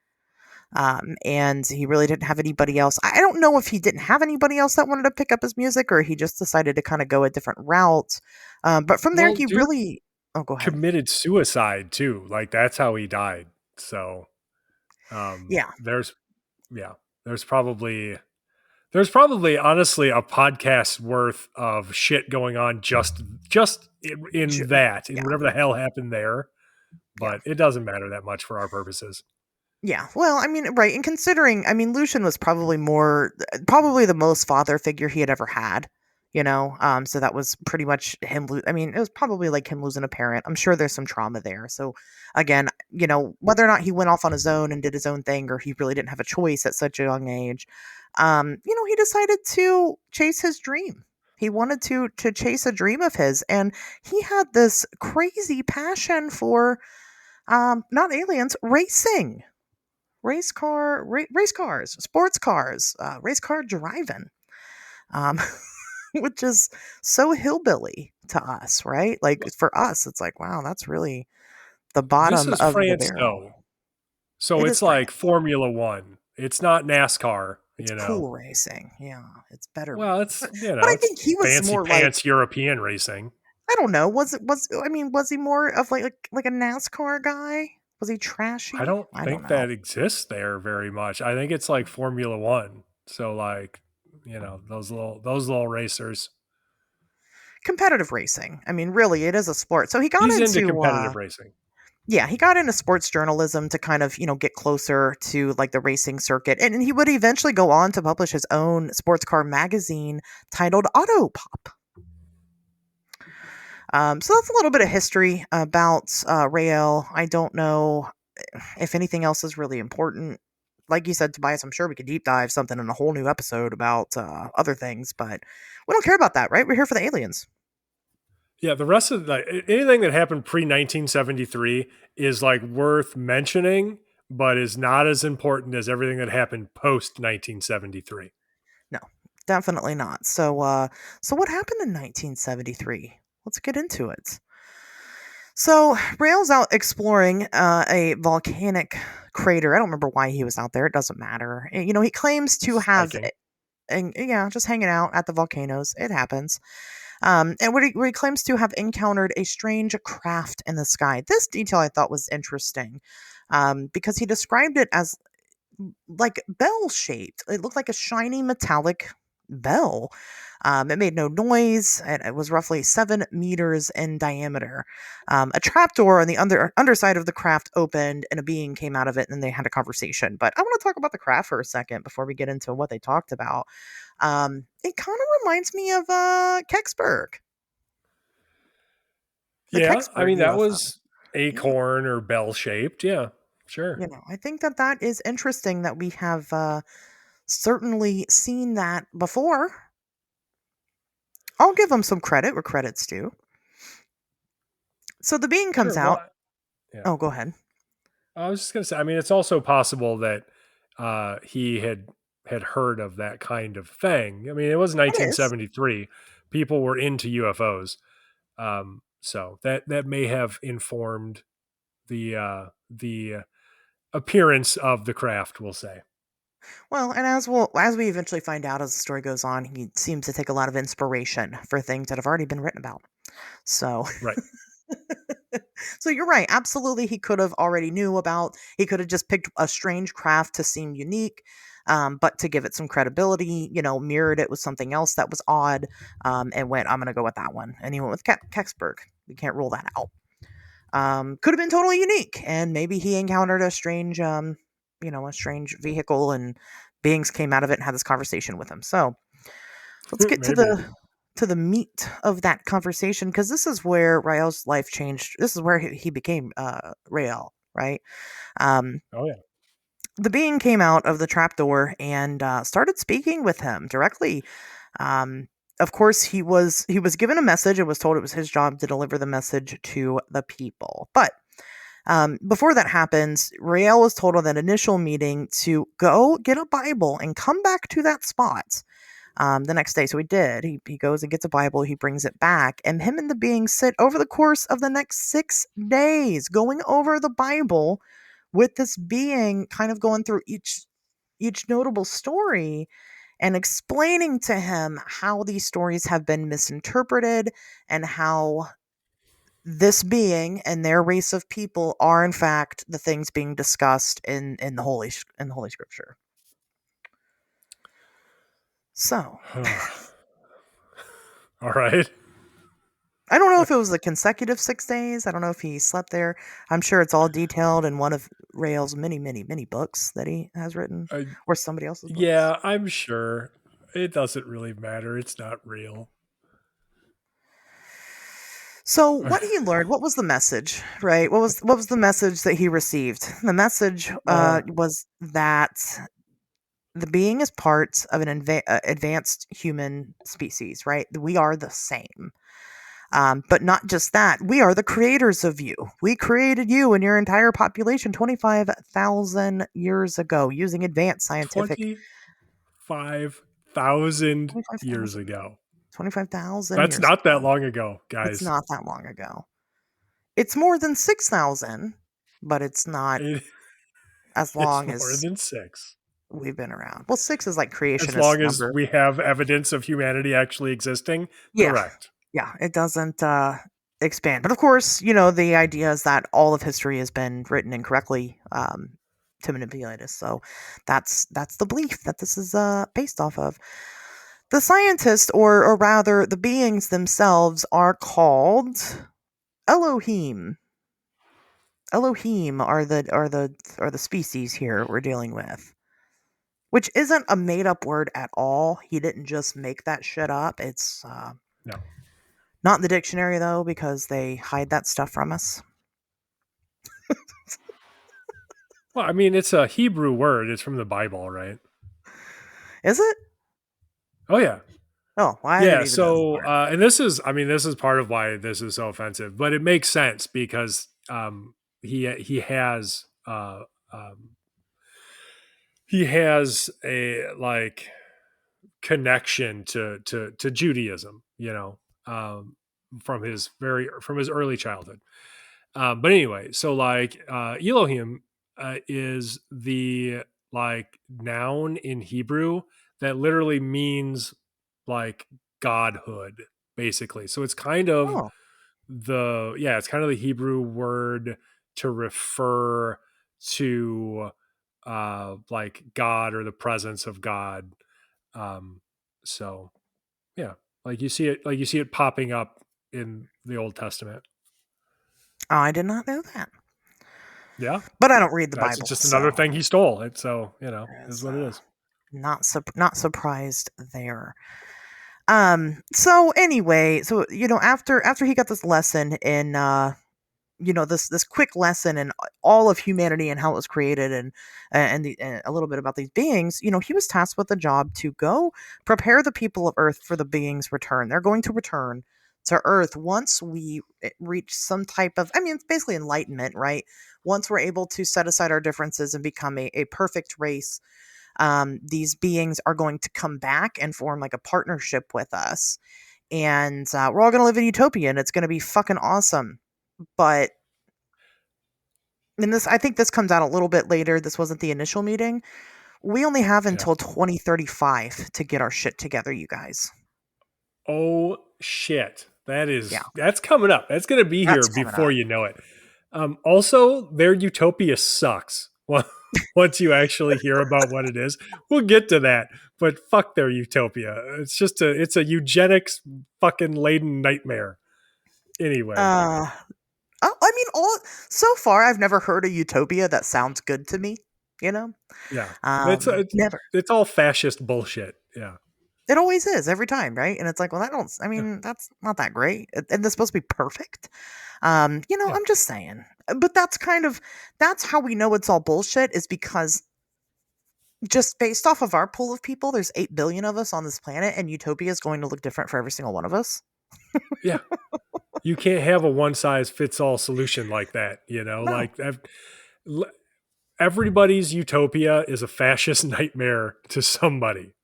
And he really didn't have anybody else. I don't know if he didn't have anybody else that wanted to pick up his music or he just decided to kind of go a different route. But from there, he really... Oh, go ahead. Committed suicide, too. Like, that's how he died. So, yeah. There's probably honestly a podcast worth of shit going on just in whatever the hell happened there. But it doesn't matter that much for our purposes. Yeah. Well, I mean, right. And considering, Lucian was probably the most father figure he had ever had, so that was pretty much him. It was probably like him losing a parent. I'm sure there's some trauma there. So again, whether or not he went off on his own and did his own thing, or he really didn't have a choice at such a young age, he decided to chase his dream. He wanted to chase a dream of his. And he had this crazy passion for, not aliens, racing. Race cars, sports cars, race car driving, which is so hillbilly to us, right? Like for us, it's like, wow, that's really the bottom this is of France, the barrel. So it's like France. Formula One. It's not NASCAR. It's cool racing. Yeah, it's better. Well, it's but I think he was fancy more pants European racing. I don't know. Was he more of like a NASCAR guy? Was he trashy? I don't think that exists there very much. I think it's like Formula One. So like, those little racers. Competitive racing. Really, it is a sport. So he's into competitive racing. Yeah, he got into sports journalism to kind of, get closer to like the racing circuit. And he would eventually go on to publish his own sports car magazine titled Autopop. So that's a little bit of history about Rael. I don't know if anything else is really important. Like you said, Tobias, I'm sure we could deep dive something in a whole new episode about other things, but we don't care about that, right? We're here for the aliens. Yeah, the rest of anything that happened pre 1973 is like worth mentioning, but is not as important as everything that happened post 1973. No, definitely not. So what happened in 1973? Let's get into it. So Rael's out exploring a volcanic crater. I don't remember why he was out there. It doesn't matter. He claims to Just have, hiking. and yeah, just hanging out at the volcanoes. It happens. And where he claims to have encountered a strange craft in the sky. This detail I thought was interesting, because he described it as like bell shaped. It looked like a shiny metallic bell. It made no noise, and it was roughly 7 meters in diameter. A trapdoor on the underside of the craft opened, and a being came out of it, and they had a conversation. But I want to talk about the craft for a second before we get into what they talked about. It kind of reminds me of Kecksburg, the Yeah, I Kecksburg mean that UFO. was Yeah, acorn or bell shaped. Yeah, sure. I think that is interesting that we have certainly seen that before. I'll give them some credit where credit's due. So the being comes Sure. out. Well, yeah. Oh, go ahead. I was just gonna say. I mean, it's also possible that he had heard of that kind of thing. I mean, it was It is. 1973. People were into UFOs, so that may have informed the appearance of the craft. We'll say. Well, and as we eventually find out as the story goes on, he seems to take a lot of inspiration for things that have already been written about. So Right. so you're right. Absolutely, he could have already knew about. He could have just picked a strange craft to seem unique, but to give it some credibility, mirrored it with something else that was odd, and went, "I'm going to go with that one." And he went with Kecksburg. We can't rule that out. Could have been totally unique, and maybe he encountered a strange vehicle, and beings came out of it and had this conversation with him. So let's get to Maybe. the meat of that conversation, because this is where Rael's life changed. This is where he became Rael, right? Um, Oh yeah. the being came out of the trapdoor and started speaking with him directly. Of course, he was given a message and was told it was his job to deliver the message to the people. But before that happens, Rael was told on that initial meeting to go get a Bible and come back to that spot the next day. So he did. He goes and gets a Bible. He brings it back, and him and the being sit over the course of the next 6 days, going over the Bible with this being, kind of going through each notable story and explaining to him how these stories have been misinterpreted, and how this being and their race of people are in fact the things being discussed in the holy scripture. So All right. I don't know if it was a consecutive 6 days. I don't know if he slept there. I'm sure it's all detailed in one of Rael's many, many, many books that he has written, Uh, or somebody else's books. yeah, I'm sure. It doesn't really matter. It's not real. So what he learned, what was the message, right? What was the message that he received? The message Uh, was that the being is part of an advanced human species, right? We are the same. But not just that, we are the creators of you. We created you and your entire population 25,000 years ago using advanced scientific. 25,000 years 25,000. ago. 25,000 That's years not that ago. long ago, It's guys. not that long ago. It's more than 6,000, but it's not It, as it's long more as than six. we've been around. Well, 6 is like As creationist long as number. we have evidence of humanity actually existing, Yeah. correct. Yeah, it doesn't expand. But of course, the idea is that all of history has been written incorrectly to manipulate us. So that's the belief that this is based off of. The scientists, or rather the beings themselves, are called Elohim. Elohim are the species here we're dealing with. Which isn't a made up word at all. He didn't just make that shit up. It's No. Not in the dictionary though, because they hide that stuff from us. Well, I mean, it's a Hebrew word. It's from the Bible, right? Is it? Oh yeah. Oh, well, I Yeah. didn't even know this So, part. and this is, I mean, this is part of why this is so offensive, but it makes sense because he has um, he has a like connection to Judaism, from his early childhood. But anyway, so like Elohim is the like noun in Hebrew that literally means like godhood, basically. So it's kind of Oh, it's kind of the Hebrew word to refer to like God or the presence of God. Um, so yeah, like you see it popping up in the Old Testament. I did not know that. Yeah, But I don't read the that's Bible, just another so thing he stole. It so is is what it is. not surprised there. So anyway, so after he got this lesson in this quick lesson in all of humanity and how it was created and a little bit about these beings, he was tasked with the job to go prepare the people of Earth for the beings' return. They're going to return to Earth once we reach some type of, I mean, it's basically enlightenment, right? Once we're able to set aside our differences and become a perfect race, these beings are going to come back and form like a partnership with us. And we're all going to live in utopia and it's going to be fucking awesome. But I think this comes out a little bit later. This wasn't the initial meeting. We only have Yeah. until 2035 to get our shit together, you guys. Oh shit. Yeah, That's coming up. That's going to be here that's coming before up. you know it. Also, their utopia sucks. Well, once you actually hear about what it is, we'll get to that. But fuck their utopia. It's a eugenics fucking laden nightmare. Anyway, Uh, I mean, so far I've never heard a utopia that sounds good to me. You know, yeah, never. it's all fascist bullshit. Yeah, It always is every time, right? And it's like, well, I yeah, mean, that's not that great. And it's supposed to be perfect. yeah. I'm just saying. But that's how we know it's all bullshit is because just based off of our pool of people, there's 8 billion of us on this planet, and utopia is going to look different for every single one of us. Yeah. You can't have a one size fits all solution like that. No. Everybody's utopia is a fascist nightmare to somebody.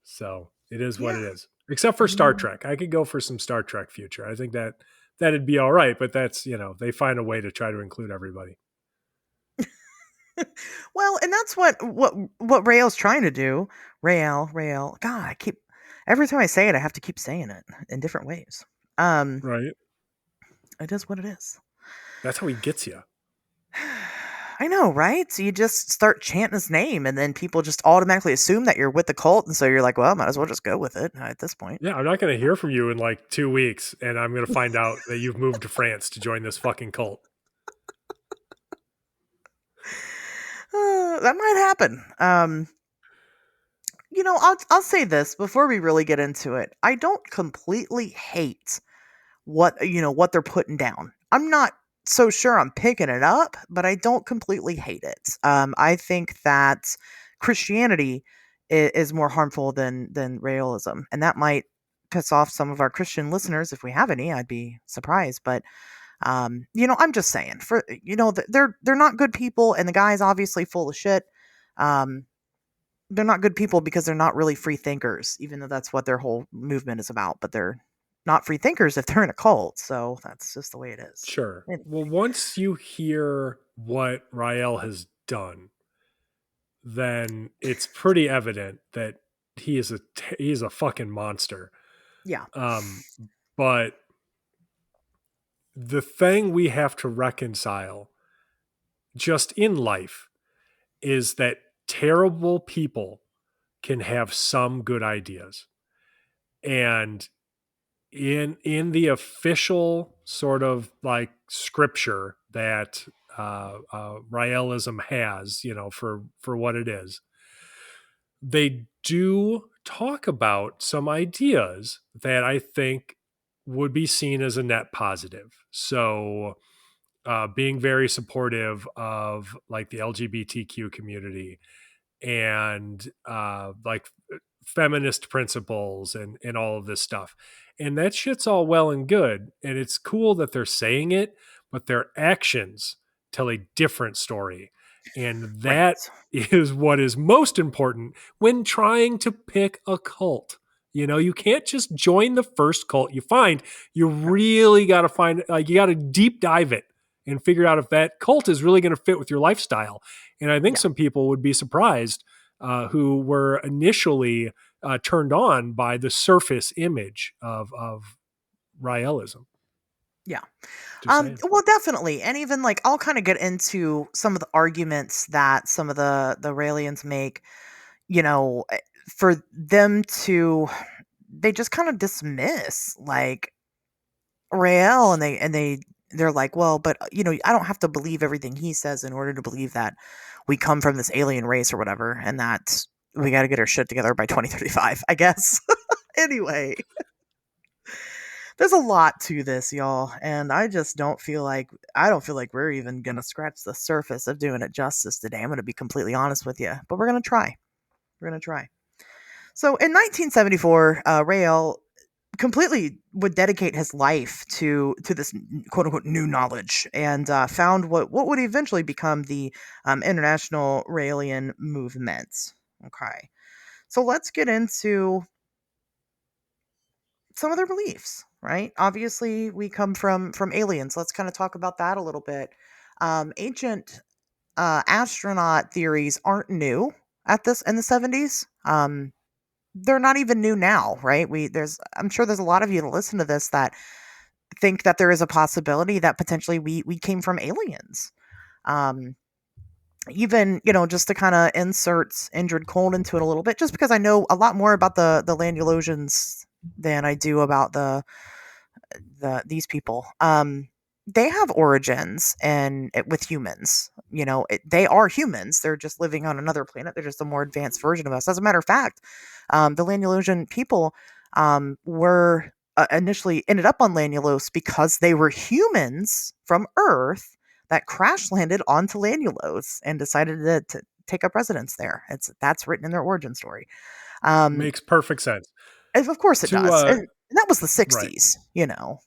So it is what Yeah. it is. Except for Star Mhm. Trek. I could go for some Star Trek future. I think that'd be all right, but that's, they find a way to try to include everybody. Well, and that's what Rael's trying to do. Rael. God, I keep every time I say it, I have to keep saying it in different ways. Um, Right. it is what it is. That's how he gets you. I know, right? So you just start chanting his name, and then people just automatically assume that you're with the cult, and so you're like, well, might as well just go with it at this point. Yeah, I'm not going to hear from you in like 2 weeks, and I'm going to find out that you've moved to France to join this fucking cult. That might happen. I'll say this before we really get into it. I don't completely hate what they're putting down. I'm not so sure I'm picking it up, but I don't completely hate it. I think that Christianity is more harmful than Raelism, and that might piss off some of our Christian listeners if we have any. I'd be surprised, but I'm just saying they're not good people, and the guy's obviously full of shit. Um, they're not good people because they're not really free thinkers, even though that's what their whole movement is about. But they're not free thinkers if they're in a cult. So that's just the way it is. Sure. Anyway. Well, once you hear what Rael has done, then it's pretty evident that he is a fucking monster. Yeah. Um, but the thing we have to reconcile just in life is that terrible people can have some good ideas. And in the official sort of like scripture that Raelism has, for what it is, they do talk about some ideas that I think would be seen as a net positive. So being very supportive of like the LGBTQ community and like feminist principles and all of this stuff. And that shit's all well and good. And it's cool that they're saying it, but their actions tell a different story. And Right. that is what is most important when trying to pick a cult. You know, you can't just join the first cult you find. You really got to find, like, you got to deep dive it and figure out if that cult is really going to fit with your lifestyle. And I think some people would be surprised who were initially turned on by the surface image of Raelism. Yeah. Just saying. Well, definitely. And even like, I'll kind of get into some of the arguments that some of the Raelians make, for them to, they just kind of dismiss like Rael, and they're like, well, but I don't have to believe everything he says in order to believe that we come from this alien race or whatever, and that we got to get our shit together by 2035, I guess. Anyway, there's a lot to this, y'all, and I don't feel like we're even gonna scratch the surface of doing it justice today. I'm gonna be completely honest with you, but we're gonna try. So in 1974, Rael completely would dedicate his life to this quote unquote new knowledge, and found what would eventually become the International Raelian movement. Okay, so let's get into some of their beliefs. Right, obviously we come from aliens. Let's kind of talk about that a little bit. Ancient astronaut theories aren't new at this in the 70s. They're not even new now, right? I'm sure there's a lot of you that listen to this that think that there is a possibility that potentially we came from aliens. Even, just to kind of insert Injured Cold into it a little bit, just because I know a lot more about the Landulosians than I do about these people. They have origins with humans. They are humans. They're just living on another planet. They're just a more advanced version of us. As a matter of fact, the Landulosian people were initially ended up on Lanulos because they were humans from Earth that crash landed onto Lanulos and decided to take up residence there. That's written in their origin story. Makes perfect sense. Of course it does. And that was the 60s, right.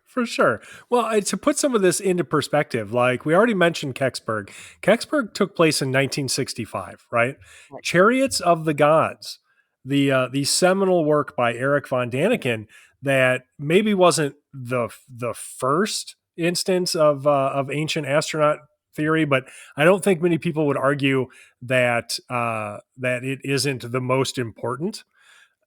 For sure. Well, to put some of this into perspective, like we already mentioned Kecksburg. Kecksburg took place in 1965, right? Chariots of the Gods, the seminal work by Eric von Daniken that maybe wasn't the first instance of ancient astronaut theory, but I don't think many people would argue that that it isn't the most important.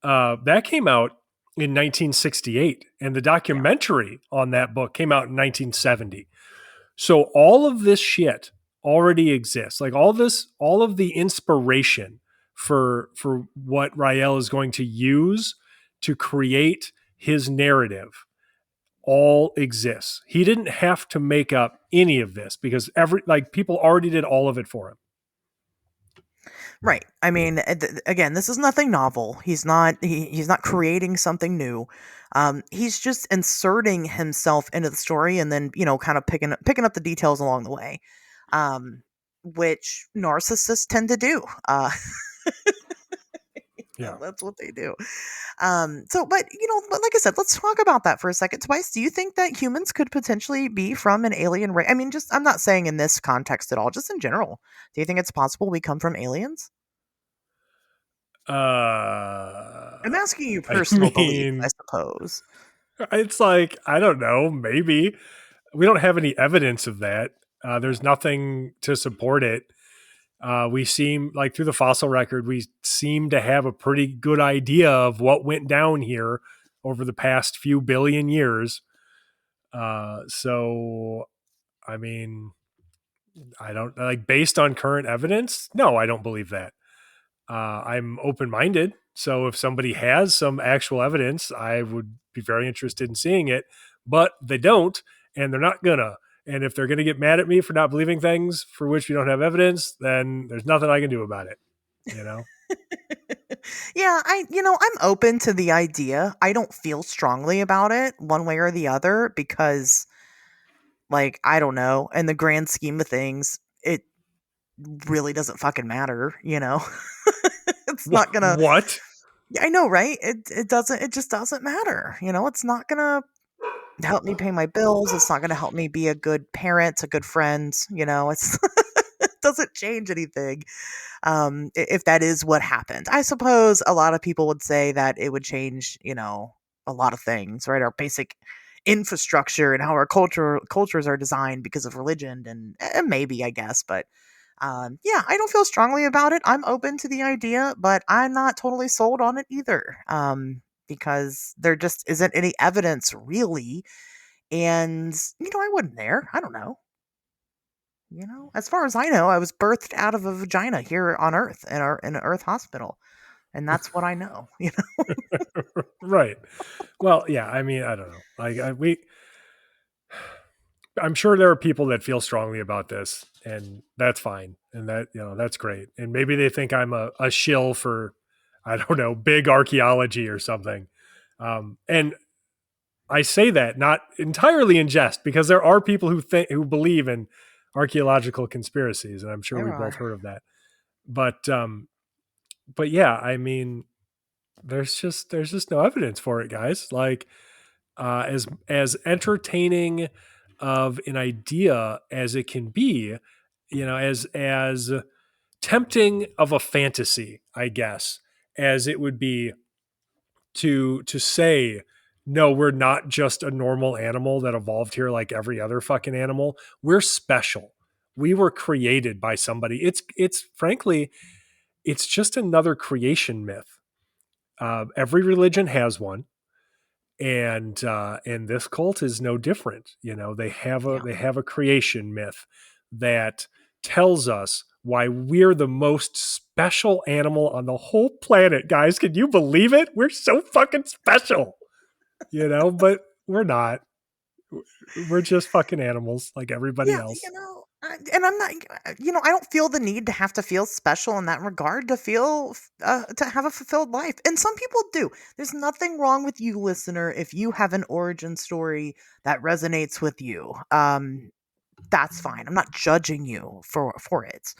That came out in 1968, and the documentary on that book came out in 1970. So all of this shit already exists. Like all of the inspiration for what Rael is going to use to create his narrative all exists. He didn't have to make up any of this because people already did all of it for him. Right. I mean, again, this is nothing novel. He's not creating something new. He's just inserting himself into the story and then, kind of picking up the details along the way, which narcissists tend to do. Yeah, that's what they do. But like I said, let's talk about that for a second. Tobias, do you think that humans could potentially be from an alien race? I mean, I'm not saying in this context at all, just in general. Do you think it's possible we come from aliens? I'm asking you personal beliefs, I suppose. It's like, I don't know, maybe. We don't have any evidence of that. There's nothing to support it. We seem like through the fossil record, we seem to have a pretty good idea of what went down here over the past few billion years. So, I mean, I don't based on current evidence. No, I don't believe that. I'm open-minded. So if somebody has some actual evidence, I would be very interested in seeing it, but they don't, and they're not gonna. And if they're going to get mad at me for not believing things for which we don't have evidence, then there's nothing I can do about it. Yeah, I'm open to the idea. I don't feel strongly about it one way or the other because, like, I don't know, in the grand scheme of things, it really doesn't fucking matter, you know? It's not gonna. What? Yeah, I know, right? It just doesn't matter, you know? It's not gonna help me pay my bills, it's not gonna help me be a good parent, a good friend, you know? It's it doesn't change anything. If that is what happened. I suppose a lot of people would say that it would change, a lot of things, right? Our basic infrastructure and how our cultures are designed because of religion and maybe, I guess, but yeah, I don't feel strongly about it. I'm open to the idea, but I'm not totally sold on it either. Because there just isn't any evidence really. And, I wouldn't there. I don't know. As far as I know, I was birthed out of a vagina here on Earth in an Earth hospital, and that's what I know. Right. Well, yeah. I mean, I don't know. I'm sure there are people that feel strongly about this, and that's fine, and that's great. And maybe they think I'm a shill for, I don't know, big archaeology or something. And I say that not entirely in jest, because there are people who believe in archaeological conspiracies, and I'm sure There we both are. heard of that. But yeah, I mean, there's just no evidence for it, guys. Like, as entertaining of an idea as it can be, as tempting of a fantasy, I guess, as it would be to say, no, we're not just a normal animal that evolved here like every other fucking animal. We're special. We were created by somebody. It's frankly, it's just another creation myth. Every religion has one, and this cult is no different. They have a Yeah. they have a creation myth that tells us why we're the most special animal on the whole planet. Guys, can you believe it? We're so fucking special, but we're not. We're just fucking animals like everybody Yeah, else. and I'm not, I don't feel the need to have to feel special in that regard to to have a fulfilled life. And some people do. There's nothing wrong with you, listener, if you have an origin story that resonates with you. That's fine. I'm not judging you for it.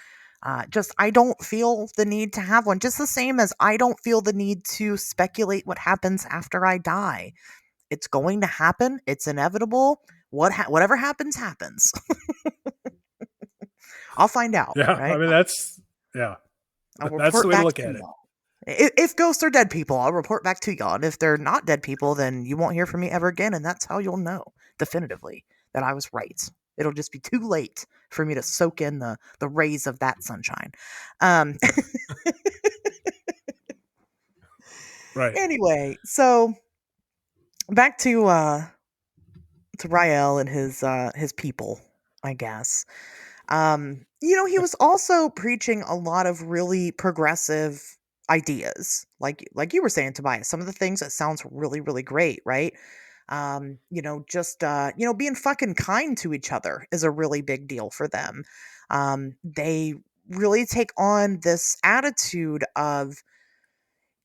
Just I don't feel the need to have one. Just the same as I don't feel the need to speculate what happens after I die. It's going to happen. It's inevitable. Whatever happens, happens. I'll find out, Yeah, I right? mean yeah, I'll that's the report way to back look to at it. y'all. If ghosts are dead people, I'll report back to y'all. And if they're not dead people, then you won't hear from me ever again. And that's how you'll know definitively that I was right. It'll just be too late for me to soak in the rays of that sunshine. Um, Right. anyway, so back to Rael and his people, I guess. He was also preaching a lot of really progressive ideas. Like you were saying, Tobias, some of the things that sounds really, really great, right? Just being fucking kind to each other is a really big deal for them. They really take on this attitude of,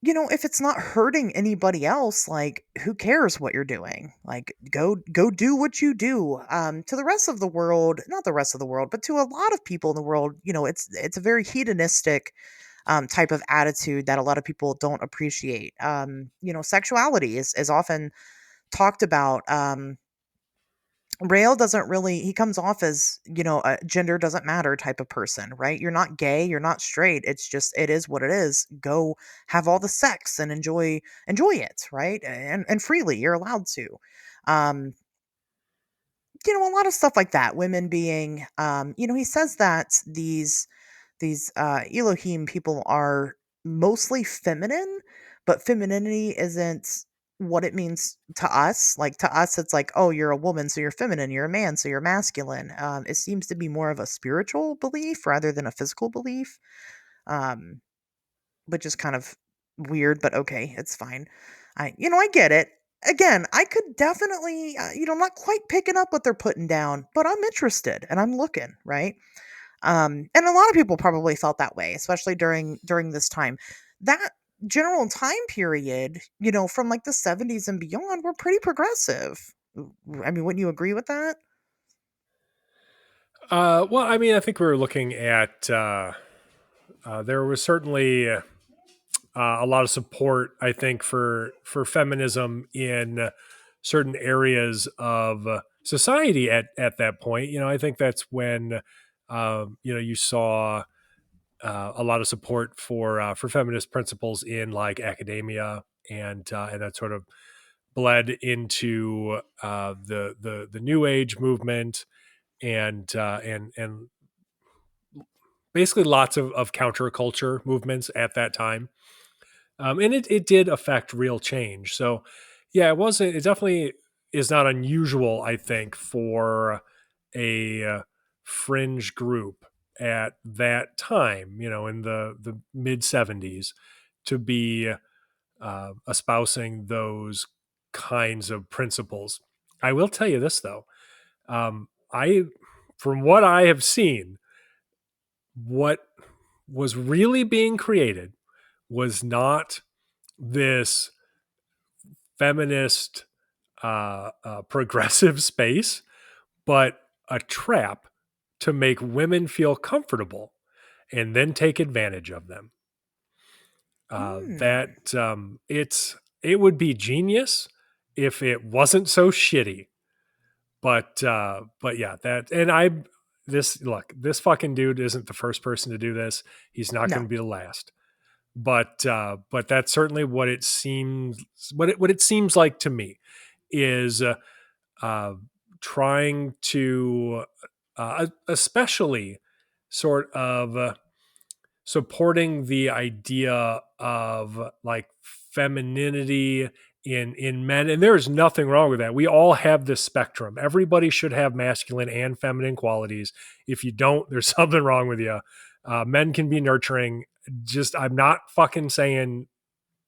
if it's not hurting anybody else, like, who cares what you're doing? Like, go do what you do. To the rest of the world, not the rest of the world, but to a lot of people in the world, it's a very hedonistic type of attitude that a lot of people don't appreciate. Sexuality is often talked about. Rael doesn't really, he comes off as, a gender doesn't matter type of person, right? You're not gay, you're not straight. It's just it is what it is. Go have all the sex and enjoy it, right? And freely, you're allowed to. Um a lot of stuff like that. Women being he says that these Elohim people are mostly feminine, but femininity isn't what it means to us. Like, to us, it's like, oh, you're a woman, so you're feminine. You're a man, so you're masculine. It seems to be more of a spiritual belief rather than a physical belief, um, which is kind of weird, but okay, it's fine. I get it. Again, I could definitely, I'm not quite picking up what they're putting down, but I'm interested and I'm looking, right? And a lot of people probably felt that way, especially during this time. That general time period, from like the 70s and beyond, were pretty progressive. I mean, wouldn't you agree with that? Well, I mean, I think we were looking at there was certainly a lot of support, I think, for feminism in certain areas of society at that point. I think that's when you saw a lot of support for feminist principles in like academia, and that sort of bled into the New Age movement, and basically lots of counterculture movements at that time. And it did affect real change. So yeah, it definitely is not unusual, I think, for a fringe group at that time, in the mid 70s, to be espousing those kinds of principles. I will tell you this though. I From what I have seen, what was really being created was not this feminist progressive space, but a trap to make women feel comfortable and then take advantage of them. Hmm. That it would be genius if it wasn't so shitty. But yeah, that and I this fucking dude isn't the first person to do this. He's not going No. to be the last. But that's certainly what it seems what it seems like to me is uh, trying to especially sort of supporting the idea of like femininity in men, and there's nothing wrong with that. We all have this spectrum. Everybody should have masculine and feminine qualities. If you don't, there's something wrong with you. Men can be nurturing. Just I'm not fucking saying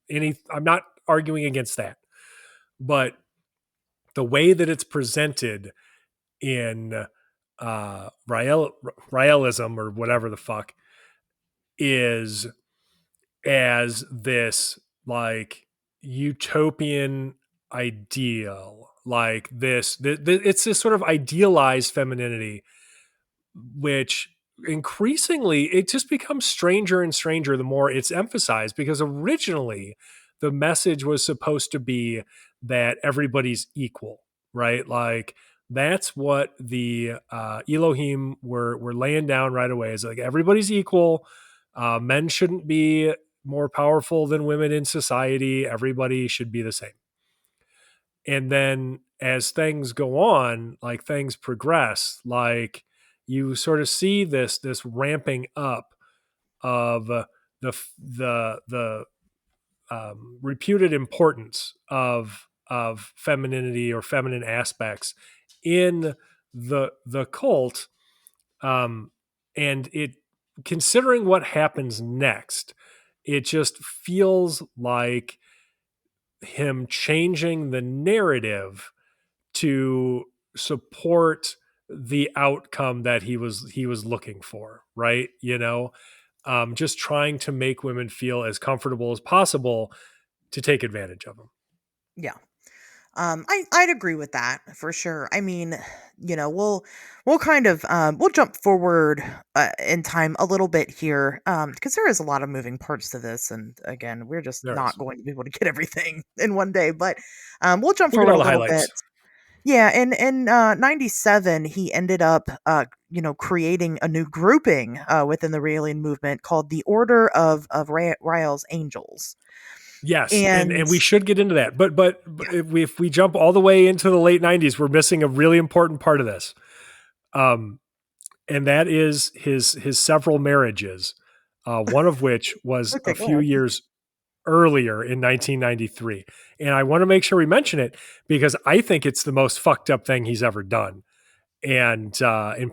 I'm not arguing against that, but the way that it's presented in Raelism or whatever the fuck is as this like utopian ideal, like it's this sort of idealized femininity, which increasingly it just becomes stranger and stranger the more it's emphasized, because originally the message was supposed to be that everybody's equal, right? Like that's what the Elohim were laying down right away, is like everybody's equal. Men shouldn't be more powerful than women in society. Everybody should be the same. And then as things go on, like things progress, like you sort of see this ramping up of the reputed importance of femininity or feminine aspects in the cult, and it considering what happens next, it just feels like him changing the narrative to support the outcome that he was looking for, right? Just trying to make women feel as comfortable as possible to take advantage of them. Yeah. I'd agree with that for sure. I mean, we'll kind of we'll jump forward in time a little bit here, because there is a lot of moving parts to this, and again, we're just There not is. going to be able to get everything in one day. But we'll jump We'll get forward all a the little bit. highlights. Yeah, in 97, he ended up creating a new grouping within the Raelian movement called the Order of Rael's Angels, Yes, and and we should get into that. But yeah, if we jump all the way into the late 90s, we're missing a really important part of this. And that is his several marriages, one of which was a okay, go few ahead. years earlier in 1993. And I want to make sure we mention it because I think it's the most fucked up thing he's ever done, and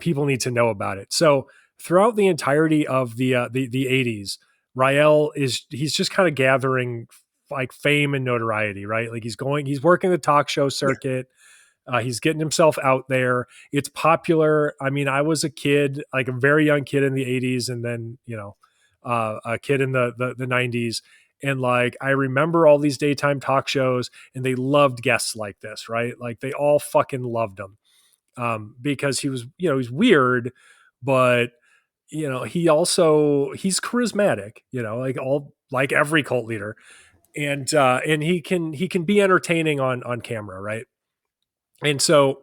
people need to know about it. So throughout the entirety of the 80s, Rael he's just kind of gathering like fame and notoriety, right? Like he's working the talk show Yeah, circuit. He's getting himself out there. It's popular. I mean, I was a kid, like a very young kid in the 80s, and then, a kid in the 90s. And like, I remember all these daytime talk shows, and they loved guests like this, right? Like, they all fucking loved him because he was, he's weird, but he's charismatic, like every cult leader, and he can be entertaining on camera, right? And so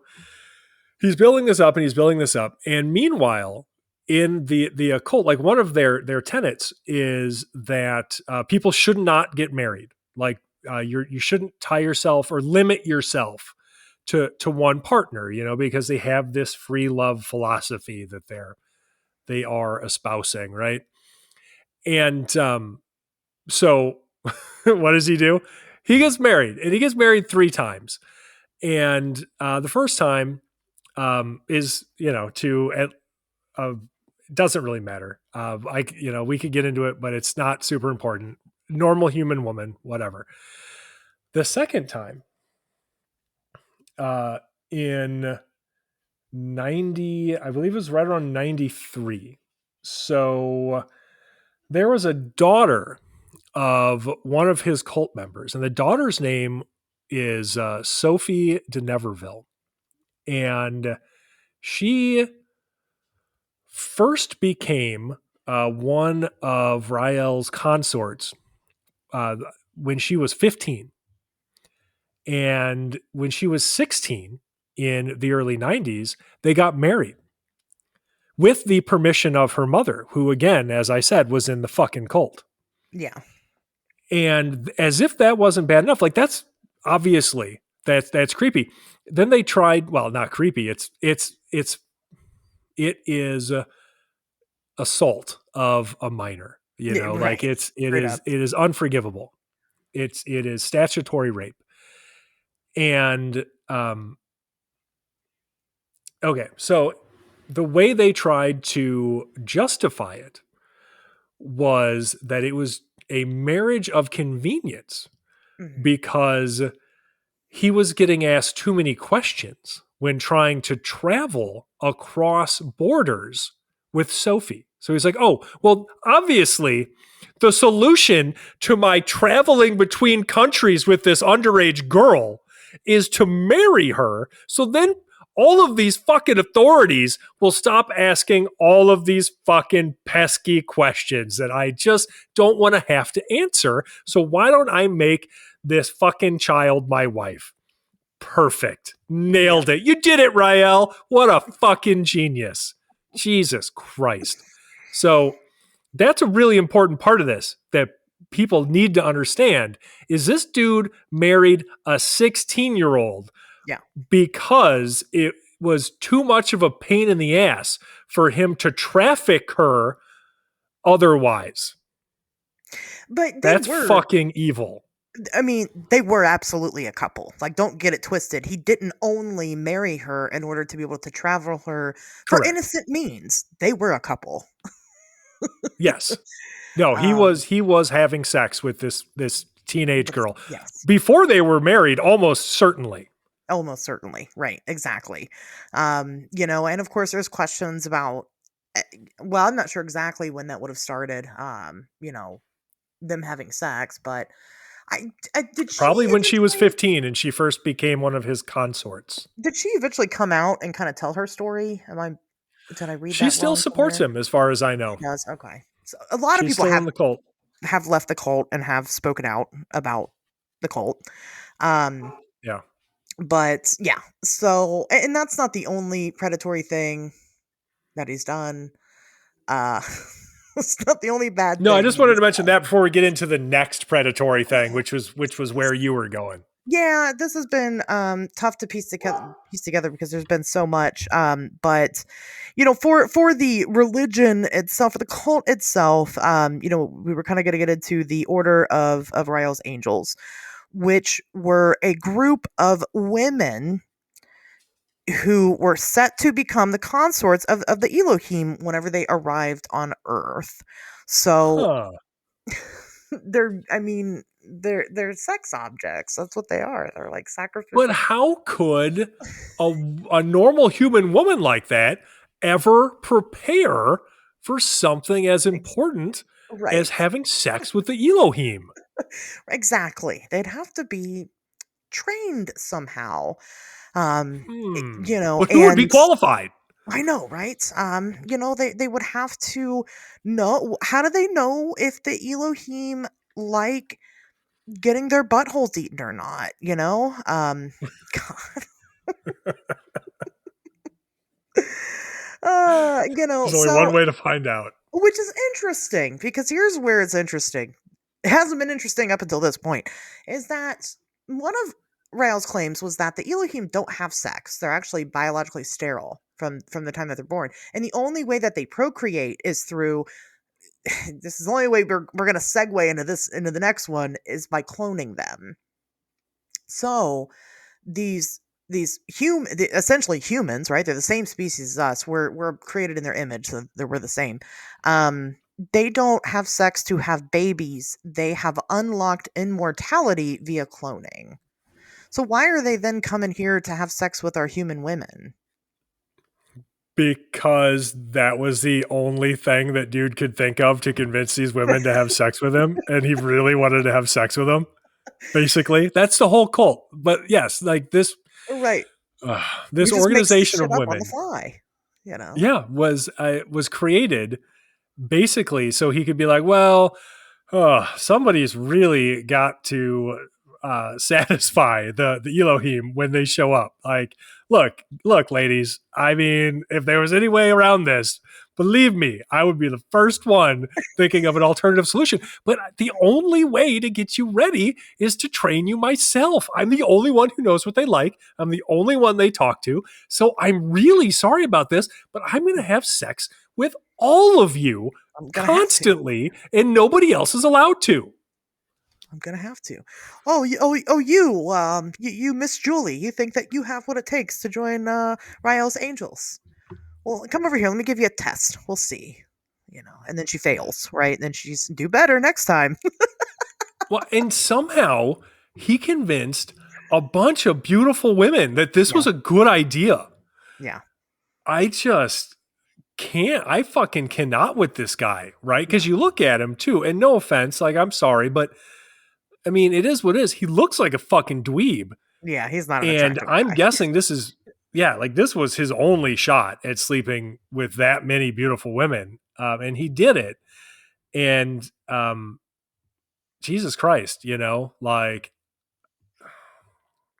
he's building this up and he's building this up. And meanwhile, in the occult, like one of their tenets is that people should not get married. Like you shouldn't tie yourself or limit yourself to one partner, because they have this free love philosophy that they are espousing, right? And so what does he do? He gets married, and he gets married 3 times. And the first time is, doesn't really matter. We could get into it, but it's not super important. Normal human woman, whatever. The second time, in 90, I believe it was right around 93. So there was a daughter of one of his cult members, and the daughter's name is Sophie de Neverville. And she first became one of Rael's consorts when she was 15. And when she was 16 in the early 90s, they got married with the permission of her mother, who, again, as I said, was in the fucking cult. Yeah. And as if that wasn't bad enough, like that's obviously that's creepy. Then they tried, well, not creepy. It is assault of a minor, Right. like it is unforgivable. It is statutory rape. And, okay. So the way they tried to justify it was that it was a marriage of convenience because he was getting asked too many questions when trying to travel across borders with Sophie. So he's like, oh, well, obviously the solution to my traveling between countries with this underage girl is to marry her. So then all of these fucking authorities will stop asking all of these fucking pesky questions that I just don't want to have to answer. So why don't I make this fucking child my wife? Perfect. Nailed it. You did it, Rael. What a fucking genius. Jesus Christ. So that's a really important part of this that people need to understand is this dude married a 16-year-old because it was too much of a pain in the ass for him to traffic her otherwise. But that's fucking evil. I mean, they were absolutely a couple. Like, don't get it twisted. He didn't only marry her in order to be able to travel her for innocent means. They were a couple. Yes. No, he was having sex with this teenage girl. Yes. Before they were married, almost certainly. Almost certainly. Right. Exactly. And of course there's questions about, well, I'm not sure exactly when that would have started, them having sex, but probably when she was 15 and she first became one of his consorts. Did she eventually come out and kind of tell her story? Did I read that? She still supports him as far as I know. She does. Okay. So a lot of people in the cult. Have left the cult and have spoken out about the cult. Yeah. But yeah, so, and that's not the only predatory thing that he's done. It's not the only bad thing. No, I just wanted to mention that before we get into the next predatory thing, which was where you were going. Yeah, this has been tough to piece together because there's been so much. But for the religion itself, for the cult itself, we were kind of going to get into the Order of Rael's Angels, which were a group of women who were set to become the consorts of the Elohim whenever they arrived on Earth. So they're sex objects. That's what they are. They're like sacrificial. But how could a normal human woman like that ever prepare for something as important as Right. having sex with the Elohim? Exactly. They'd have to be trained somehow. Um, But who would be and qualified? I know, right? They would have to know. How do they know if the Elohim like getting their buttholes eaten or not? God. There's only So one way to find out. which is interesting because here's where it's interesting. It hasn't been interesting up until this point. Is that one of Rael's claims was that the Elohim don't have sex. They're actually biologically sterile from the time that they're born. And the only way that they procreate is through this is the only way we're gonna segue into the next one is by cloning them. So essentially humans, right? They're the same species as us. We're created in their image, so we're the same. They don't have sex to have babies. They have unlocked immortality via cloning. So why are they then coming here to have sex with our human women? Because that was the only thing that dude could think of to convince these women to have sex with him. And he really wanted to have sex with them. Basically, that's the whole cult. But yes, like this Right. this He just makes organization shit of up on the women, fly. was created basically so he could be like, well, somebody's really got to satisfy the Elohim when they show up. Like, look, ladies. I mean, if there was any way around this, believe me, I would be the first one thinking of an alternative solution. But the only way to get you ready is to train you myself. I'm the only one who knows what they like. I'm the only one they talk to. So I'm really sorry about this, but I'm going to have sex with all of you I'm gonna have to. constantly, and nobody else is allowed to. I'm gonna have to. You Miss Julie. You think that you have what it takes to join Rael's Angels? Well, come over here. Let me give you a test. We'll see. And then she fails, right? And then she's do better next time. Well, and somehow he convinced a bunch of beautiful women that this was a good idea. Yeah. I just can't. I fucking cannot with this guy, right? Because you look at him too, and no offense, like I'm sorry, but I mean, it is what it is. He looks like a fucking dweeb. Yeah, he's not an And attractive I'm guy. guessing this is, like this was his only shot at sleeping with that many beautiful women. And he did it. And Jesus Christ, like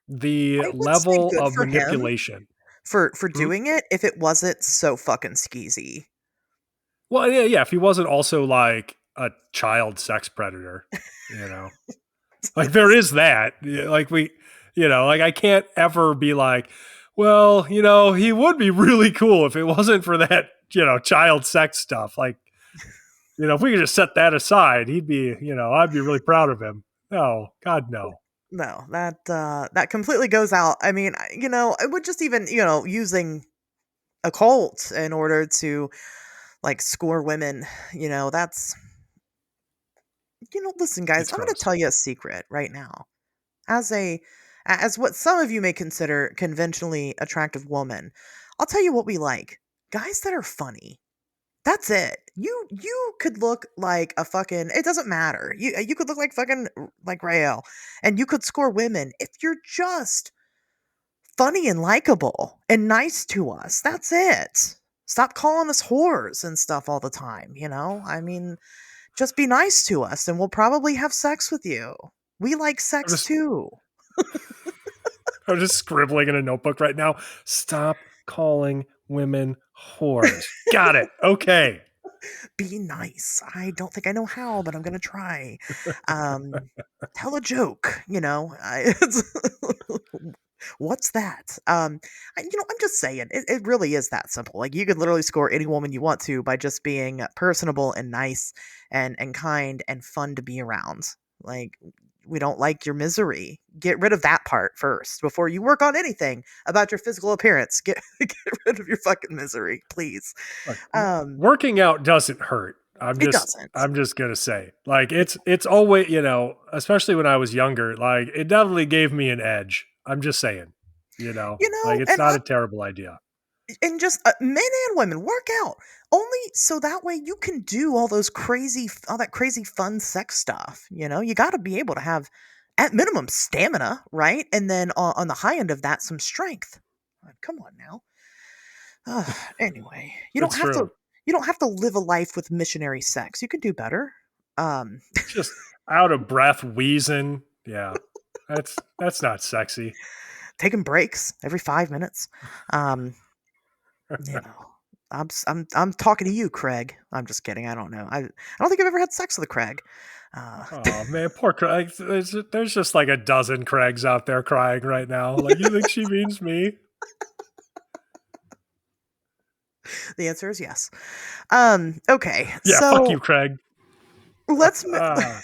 the I would say level good of for him manipulation. for doing it if it wasn't so fucking skeezy. Well, yeah. If he wasn't also like a child sex predator, like there is that. Like like I can't ever be like, well, he would be really cool if it wasn't for that, child sex stuff. Like, if we could just set that aside, he'd be, I'd be really proud of him. No, God, no. No, that completely goes out. I mean, I would just even, using a cult in order to like score women, that's listen guys, It's I'm going to gross. tell you a secret right now. As what some of you may consider conventionally attractive woman, I'll tell you what we like. Guys that are funny. That's it. You could look like a fucking it doesn't matter. You could look like fucking like Rael and you could score women if you're just funny and likable and nice to us. That's it. Stop calling us whores and stuff all the time, I mean, just be nice to us and we'll probably have sex with you. We like sex too. I'm just scribbling in a notebook right now. Stop calling women whores. Got it. Okay. Be nice. I don't think I know how, but I'm gonna try. Tell a joke. What's that? I'm just saying. It really is that simple. Like you could literally score any woman you want to by just being personable and nice and kind and fun to be around. Like we don't like your misery. Get rid of that part first before you work on anything about your physical appearance. Get rid of your fucking misery, please. Look, working out doesn't hurt. It doesn't. I'm just gonna say, like, it's always, especially when I was younger, like, it definitely gave me an edge. I'm just saying, like, it's And not a terrible idea. just men and women work out only so that way you can do all that crazy fun sex stuff. You got to be able to have at minimum stamina, right? And then on the high end of that, some strength. Come on now. Anyway, It's true. you don't have to live a life with missionary sex. You can do better. Um, Just out of breath, wheezing. Yeah, that's not sexy. taking breaks every 5 minutes. Um, you know, I'm talking to you, Craig. I'm just kidding. I don't know. I don't think I've ever had sex with a Craig. Oh man, poor Craig. There's just like a dozen Craigs out there crying right now. Like, you think she means me? The answer is yes. Okay, Yeah, fuck so you, Craig. let's Ah,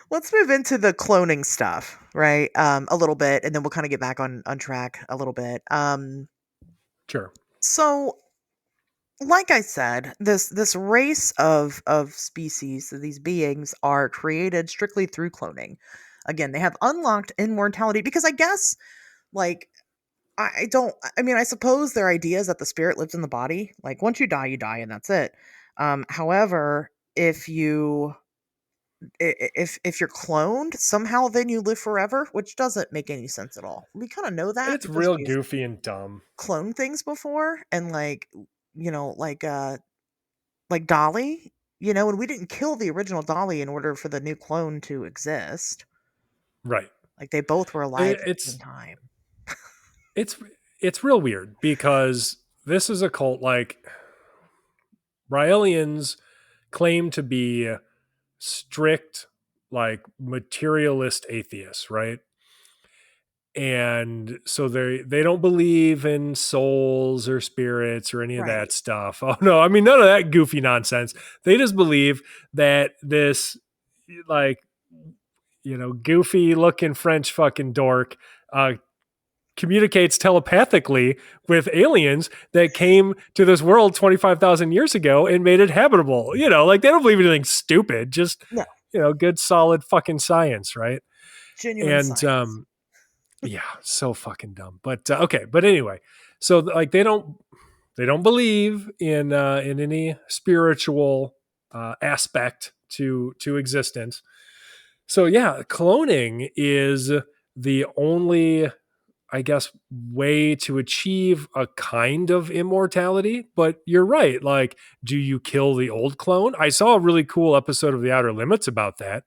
let's move into the cloning stuff, right? A little bit, and then we'll kind of get back on track a little bit. sure. So like I said, this race of species, these beings are created strictly through cloning. Again, they have unlocked immortality because I guess like I don't I mean I suppose their idea is that the spirit lives in the body. Like once you die and that's it. However, if you if you're cloned, somehow then you live forever, which doesn't make any sense at all. We kind of know that It's because real we've goofy and dumb. cloned things before and like Dolly, and we didn't kill the original Dolly in order for the new clone to exist. Right. Like they both were alive It, at the same it's time. it's it's real weird because this is a cult. Like, Raelians claim to be strict, like, materialist atheists, right? And so they don't believe in souls or spirits or any of that Right. stuff. Oh no, I mean, none of that goofy nonsense. They just believe that this, like, goofy looking French fucking dork communicates telepathically with aliens that came to this world 25,000 years ago and made it habitable. Like, they don't believe anything stupid, just, No, good solid fucking science, right? genuine And science. yeah, so fucking dumb. But okay, but anyway, so like they don't believe in any spiritual aspect to existence. So yeah, cloning is the only, I guess, way to achieve a kind of immortality. But you're right. Like, do you kill the old clone? I saw a really cool episode of The Outer Limits about that,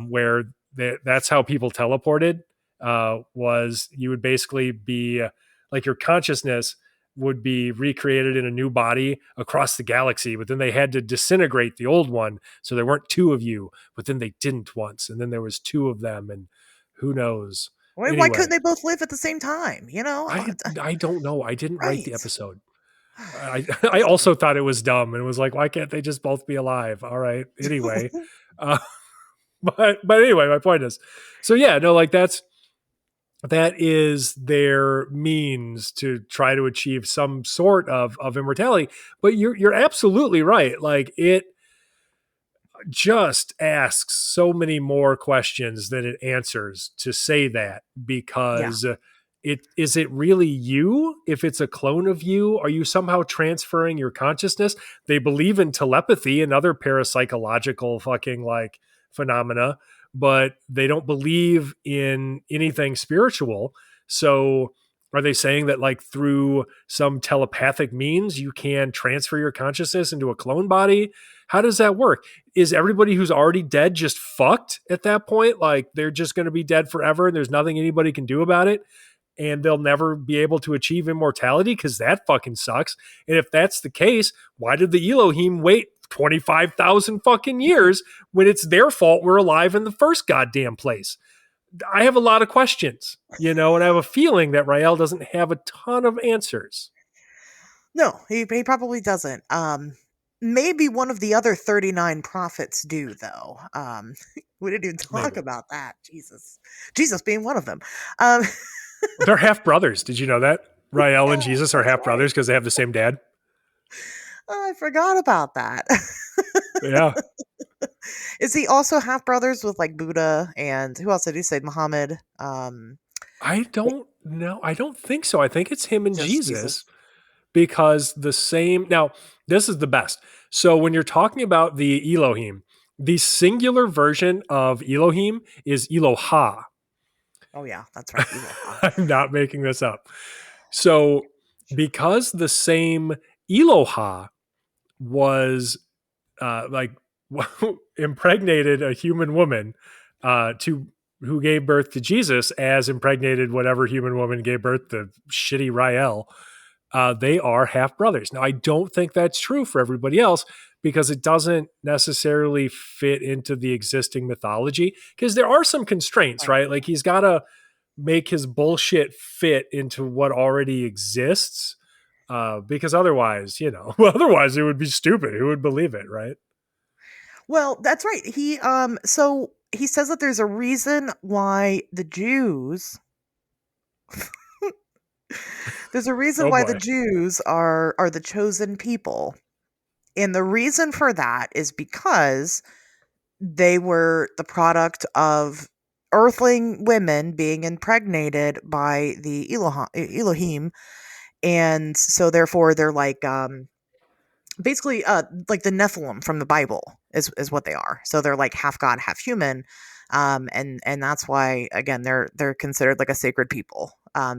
where that's how people teleported. Was you would basically be like, your consciousness would be recreated in a new body across the galaxy, but then they had to disintegrate the old one, so there weren't two of you. But then they didn't once, and then there was two of them, and who knows? Why couldn't Anyway, they both live at the same time? I don't know. I didn't write the Right. episode. I also thought it was dumb and was like, why can't they just both be alive? All right. Anyway, uh, but anyway, my point is, so yeah, no, like, that is their means to try to achieve some sort of immortality. But you're absolutely right. Like, it just asks so many more questions than it answers to say that, Yeah. because it really you? If it's a clone of you, are you somehow transferring your consciousness? They believe in telepathy and other parapsychological fucking, like, phenomena, but they don't believe in anything spiritual. So are they saying that, like, through some telepathic means you can transfer your consciousness into a clone body? How does that work? Is everybody who's already dead just fucked at that point? Like, they're just going to be dead forever and there's nothing anybody can do about it, and they'll never be able to achieve immortality? Because that fucking sucks. And if that's the case, why did the Elohim wait 25,000 fucking years when it's their fault we're alive in the first goddamn place? I have a lot of questions, and I have a feeling that Rael doesn't have a ton of answers. No, he probably doesn't. Maybe one of the other 39 prophets do though. We didn't even talk Maybe. about that. Jesus being one of them. Um, They're half brothers. Did you know that? Rael and yeah, Jesus are that's half right. brothers because they have the same dad. I forgot about that. Yeah. Is he also half brothers with like Buddha and who else did he say? Muhammad? I don't know. I don't think so. I think it's him and Just Jesus, Jesus. because the same. Now, this is the best. So when you're talking about the Elohim, the singular version of Elohim is Eloha. Oh yeah, that's right. Eloha. I'm not making this up. So because the same Eloha was like impregnated a human woman to who gave birth to Jesus, as impregnated whatever human woman gave birth to shitty Rael. They are half brothers. Now, I don't think that's true for everybody else because it doesn't necessarily fit into the existing mythology. Because there are some constraints, Right. right? Like he's got to make his bullshit fit into what already exists. Because otherwise, otherwise it would be stupid. Who would believe it, right? Well, that's right. So he says that there's a reason why the Jews there's a reason Oh why the boy. Jews are the chosen people. And the reason for that is because they were the product of earthling women being impregnated by the Elohim, and so therefore they're basically like the Nephilim from the Bible is what they are. So they're like half god, half human. And that's why again they're considered like a sacred people.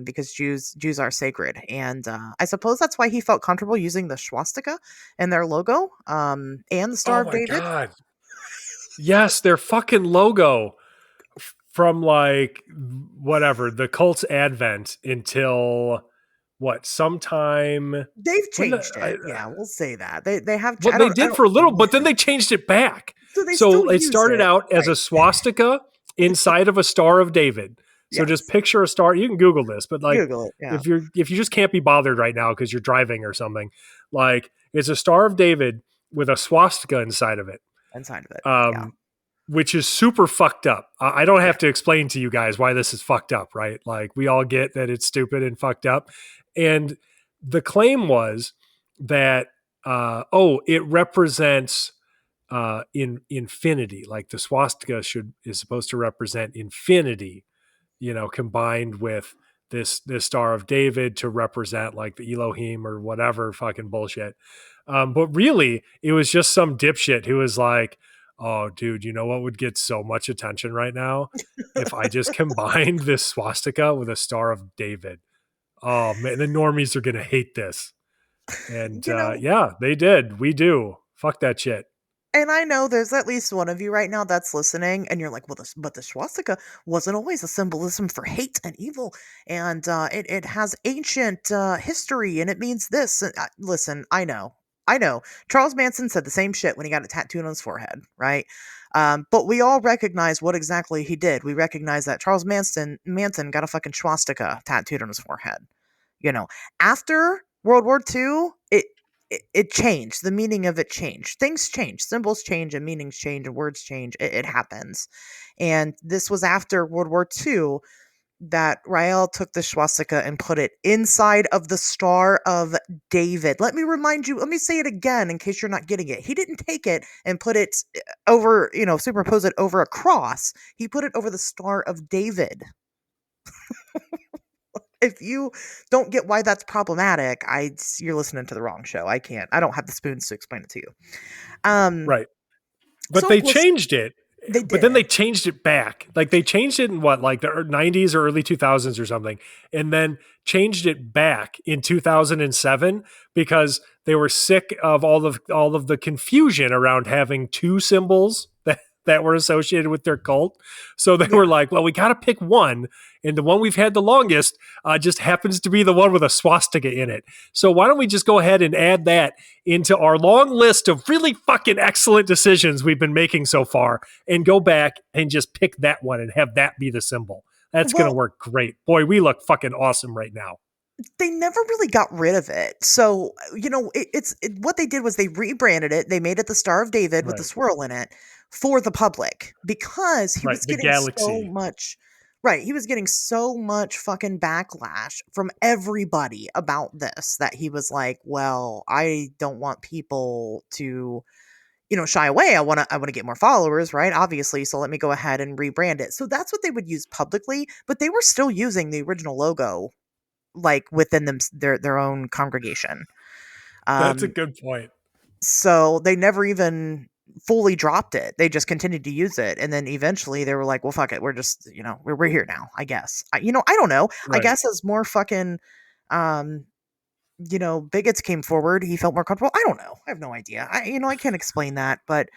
Because Jews are sacred, and I suppose that's why he felt comfortable using the swastika in their logo, and the Star Oh of my David. god. Yes, their fucking logo from like whatever the cult's advent until what sometime They've when changed it. Yeah, we'll say that they have. well they did for a little, but then they changed it back. So they still So it use started it, out as right? a swastika inside of a Star of David. So just Yes. picture a star. You can Google this, but like Google it. Yeah, if you just can't be bothered right now because you're driving or something, like it's a Star of David with a swastika inside of it. inside of it. Yeah, Um, which is super fucked up. I don't yeah. have to explain to you guys why this is fucked up, right? Like we all get that it's stupid and fucked up. And the claim was that it represents in infinity. Like the swastika is supposed to represent infinity, combined with this Star of David to represent like the Elohim or whatever fucking bullshit. But really, it was just some dipshit who was like, "Oh, dude, you know what would get so much attention right now if I just combined this swastika with a Star of David? Oh man, the normies are gonna hate this." And You know, yeah, they did. We do. Fuck that shit. and I know there's at least one of you right now that's listening, and you're like, "Well, but the swastika wasn't always a symbolism for hate and evil, and it has ancient history, and it means this." And, listen, I know. Charles Manson said the same shit when he got it tattooed on his forehead, right? But we all recognize what exactly he did. We recognize that Charles Manson got a fucking swastika tattooed on his forehead. You know, after World War II, it changed. The meaning of it changed. Things change. Symbols change and meanings change and words change. It happens. And this was after World War II that Rael took the swastika and put it inside of the Star of David. Let me say it again in case you're not getting it. He didn't take it and put it over, superimpose it over a cross. He put it over the Star of David. If you don't get why that's problematic, you're listening to the wrong show. I don't have the spoons to explain it to you. Um, Right. But so they we'll, changed it. they But then they did. changed it back. Like they changed it in what, like the 90s or early 2000s or something, and then changed it back in 2007 because they were sick of all of the confusion around having two symbols that were associated with their cult. So they Yeah. were like, well, we got to pick one, and the one we've had the longest just happens to be the one with a swastika in it. So why don't we just go ahead and add that into our long list of really fucking excellent decisions we've been making so far, and go back and just pick that one and have that be the symbol. That's going to Well, work great. Boy, we look fucking awesome right now. they never really got rid of it. So, what they did was they rebranded it. They made it the Star of David with the Right. swirl in it for the public because he Right. was The getting so galaxy. much Right. He was getting so much fucking backlash from everybody about this that he was like, well, I don't want people to, shy away. I want to get more followers, right? Obviously. So let me go ahead and rebrand it. So that's what they would use publicly, but they were still using the original logo like within their own congregation. That's a Um good point. so they never even fully dropped it. They just continued to use it. And then eventually they were like, well, fuck it. We're just, we're here now, I guess. I don't know. I Right. guess as more fucking, um, bigots came forward, he felt more comfortable. I don't know. I have no idea. I can't explain that. But,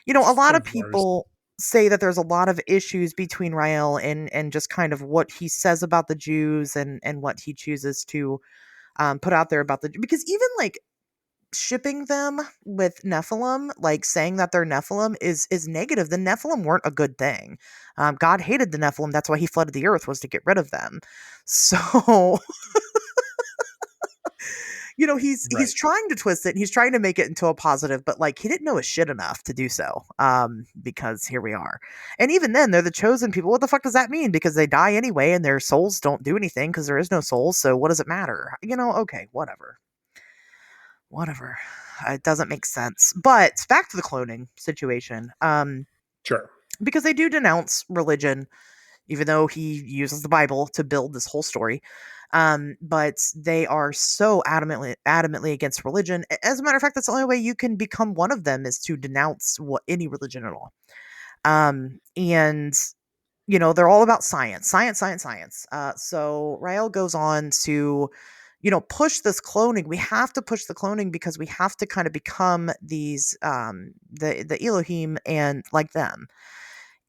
a lot of Of course. people say that there's a lot of issues between Rael and just kind of what he says about the Jews and what he chooses to put out there about because even like shipping them with Nephilim, like saying that they're Nephilim is negative. The Nephilim weren't a good thing. God hated the Nephilim. That's why he flooded the earth, was to get rid of them. So, he's Right. trying to twist it. He's trying to make it into a positive, but like he didn't know his shit enough to do so. Because here we are. And even then, they're the chosen people. What the fuck does that mean? Because they die anyway and their souls don't do anything because there is no souls. So what does it matter? Okay, whatever. It doesn't make sense. But back to the cloning situation. Sure. Because they do denounce religion, even though he uses the Bible to build this whole story. But they are so adamantly against religion. As a matter of fact, that's the only way you can become one of them, is to denounce any religion at all. And they're all about science. So Rael goes on to push this cloning. We have to push the cloning because we have to kind of become these the Elohim and like them.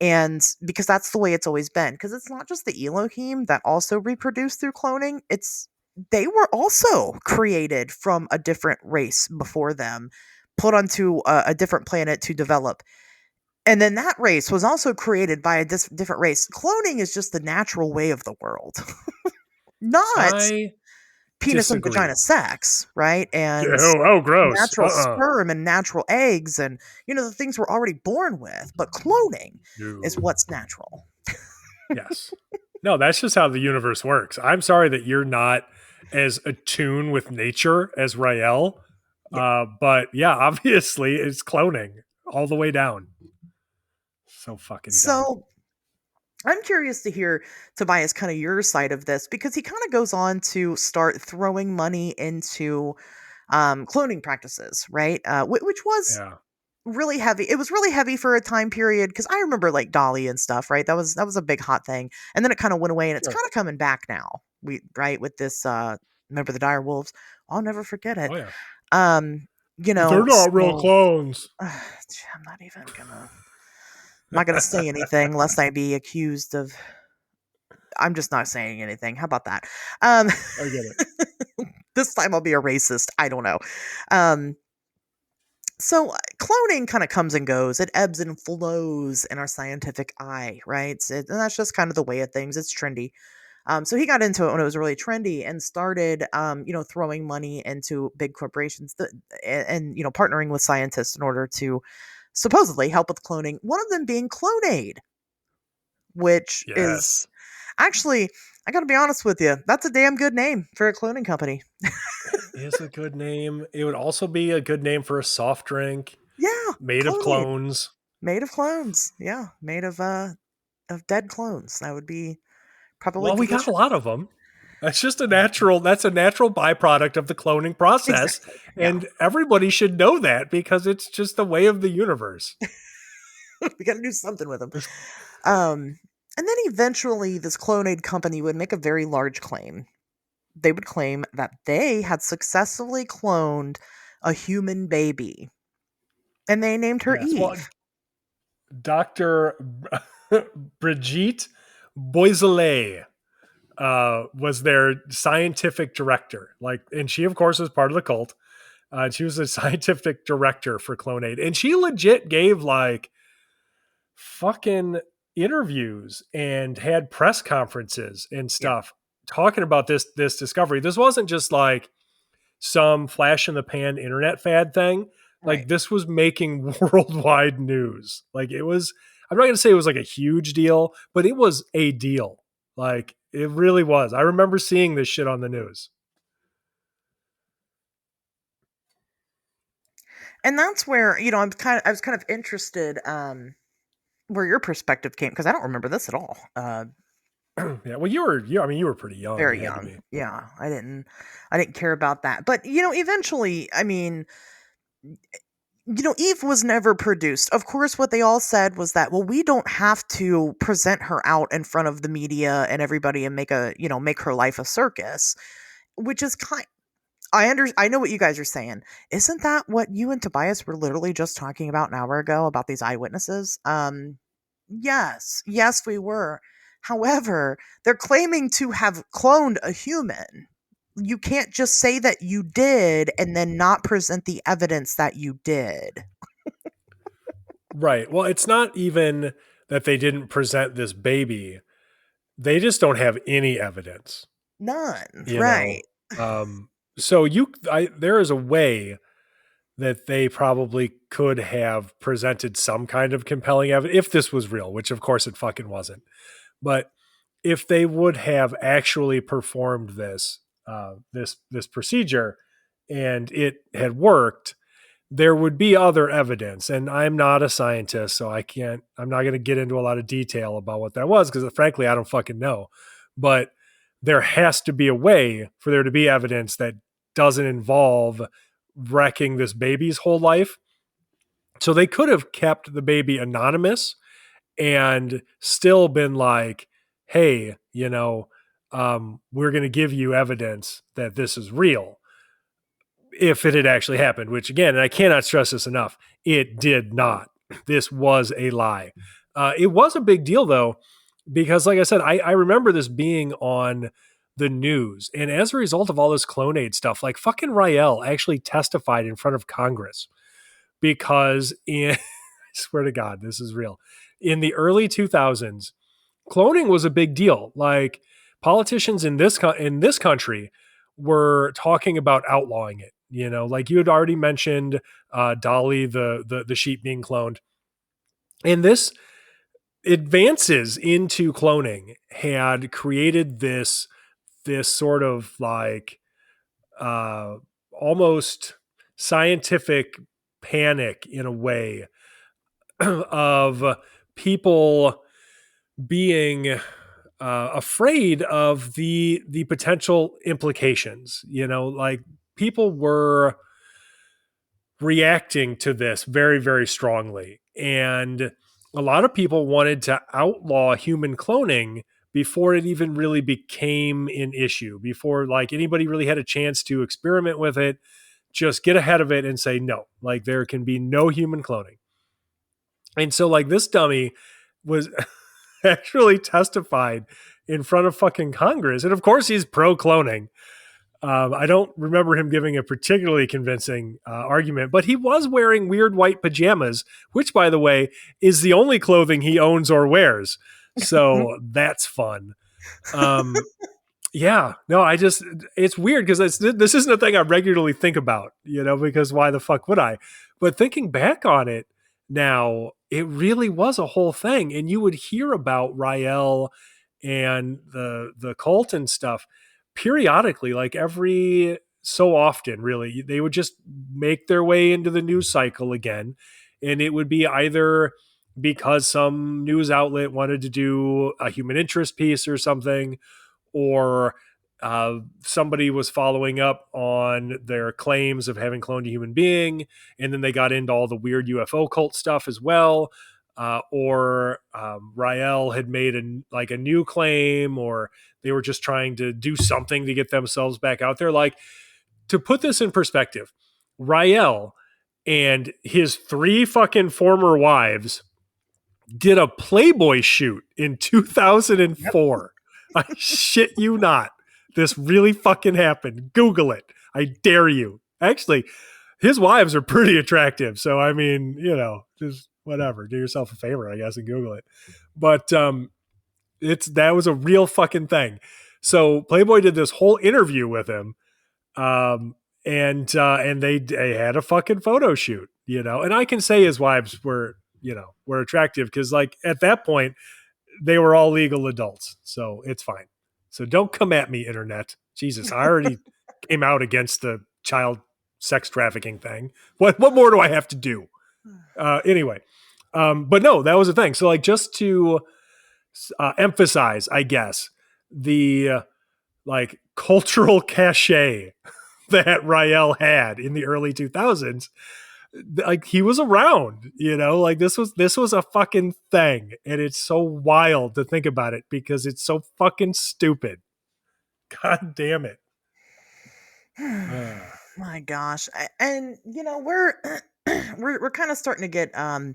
And because that's the way it's always been, because it's not just the Elohim that also reproduce through cloning. They were also created from a different race before them, put onto a different planet to develop. And then that race was also created by a different race. Cloning is just the natural way of the world. Not I penis and disagree. vagina sex, right? And Gross. natural sperm and natural eggs and the things we're already born with. But cloning is what's natural. Yes. No, that's just how the universe works. I'm sorry that you're not as attuned with nature as Rael. Yeah. But yeah, obviously it's cloning all the way down. So fucking dumb. So I'm curious to hear, Tobias, kind of your side of this, because he kind of goes on to start throwing money into cloning practices, right? Which was really heavy. It was really heavy for a time period, because I remember like Dolly and stuff, right? That was a big hot thing, and then it kind of went away, and it's kind of coming back now. With this remember the dire wolves? I'll never forget it. Oh yeah. They're not real clones. I'm not even gonna. I'm not gonna say anything lest I be accused of. I'm just not saying anything. How about that? I get it. This time I'll be a racist. I don't know. So cloning kind of comes and goes. It ebbs and flows in our scientific eye, right? And that's just kind of the way of things. It's trendy. So he got into it when it was really trendy and started, throwing money into big corporations and partnering with scientists in order to supposedly help with cloning. One of them being Clonaid, which is actually, I got to be honest with you, that's a damn good name for a cloning company. It is a good name. It would also be a good name for a soft drink. Yeah. Made of clones. Made of clones. Yeah. Made of dead clones. That would be probably. Well, we got a lot of them. That's just that's a natural byproduct of the cloning process. Exactly. Yeah. And everybody should know that because it's just the way of the universe. We got to do something with them. And then eventually this Clonaid company would make a very large claim. They would claim that they had successfully cloned a human baby. And they named her Eve. Well, Dr. Brigitte Boiselet was their scientific director. And she, of course, was part of the cult. She was a scientific director for Clonaid. And she legit gave fucking interviews and had press conferences and stuff talking about this discovery. This wasn't just some flash in the pan internet fad thing. This was making worldwide news. It was, I'm not going to say it was a huge deal, but it was a deal. Like, it really was. I remember seeing this shit on the news. And that's where, I was kind of interested where your perspective came, because I don't remember this at all. Yeah, well, you were pretty young. Very You had to young. be. Yeah, I didn't care about that. But, eventually, I mean, Eve was never produced. Of course, what they all said was that, well, we don't have to present her out in front of the media and everybody and make her life a circus, which is I know what you guys are saying. Isn't that what you and Tobias were literally just talking about an hour ago about these eyewitnesses? Yes. Yes, we were. However, they're claiming to have cloned a human. You can't just say that you did and then not present the evidence that you did. Right. Well, it's not even that they didn't present this baby. They just don't have any evidence. None. You Right. know? So there is a way that they probably could have presented some kind of compelling evidence if this was real, which of course it fucking wasn't. But if they would have actually performed this procedure and it had worked, there would be other evidence. And I'm not a scientist, so I'm not going to get into a lot of detail about what that was because frankly, I don't fucking know. But there has to be a way for there to be evidence that doesn't involve wrecking this baby's whole life. So they could have kept the baby anonymous and still been like, hey, we're going to give you evidence that this is real if it had actually happened, which again, and I cannot stress this enough, it did not. This was a lie. It was a big deal though, because like I said, I remember this being on the news. And as a result of all this Clonade stuff, like fucking Rael actually testified in front of Congress because I swear to God, this is real. In the early 2000s, cloning was a big deal. Like politicians in this country were talking about outlawing it. Like you had already mentioned, Dolly, the sheep being cloned, and this advances into cloning had created this sort of like almost scientific panic in a way of people being afraid of the potential implications. Like people were reacting to this very, very strongly, and a lot of people wanted to outlaw human cloning before it even really became an issue, before like anybody really had a chance to experiment with it. Just get ahead of it and say no, like there can be no human cloning. And so like this dummy was actually testified in front of fucking Congress. And of course he's pro cloning. I don't remember him giving a particularly convincing argument, but he was wearing weird white pajamas, which by the way is the only clothing he owns or wears. So that's fun. Yeah, no, it's weird because this isn't a thing I regularly think about, because why the fuck would I? But thinking back on it now, it really was a whole thing. And you would hear about Rael and the cult and stuff periodically, like every so often, really. They would just make their way into the news cycle again. And it would be either because some news outlet wanted to do a human interest piece or something, or somebody was following up on their claims of having cloned a human being, and then they got into all the weird UFO cult stuff as well, or Rael had made a new claim, or they were just trying to do something to get themselves back out there. Like, to put this in perspective, Rael and his 3 fucking former wives did a Playboy shoot in 2004. I shit you not. This really fucking happened. Google it. I dare you. Actually, his wives are pretty attractive. So, I mean, just whatever. Do yourself a favor, I guess, and Google it. But that was a real fucking thing. So Playboy did this whole interview with him. And they had a fucking photo shoot, and I can say his wives were attractive because like at that point, they were all legal adults, so it's fine. So don't come at me, internet. Jesus, I already came out against the child sex trafficking thing. What more do I have to do? Anyway, but no, that was the thing. So like, just to emphasize, I guess, the like cultural cachet that Rael had in the early 2000s, like he was around, like this was a fucking thing, and it's so wild to think about it because it's so fucking stupid. God damn it. My gosh. And we're we're kind of starting to get a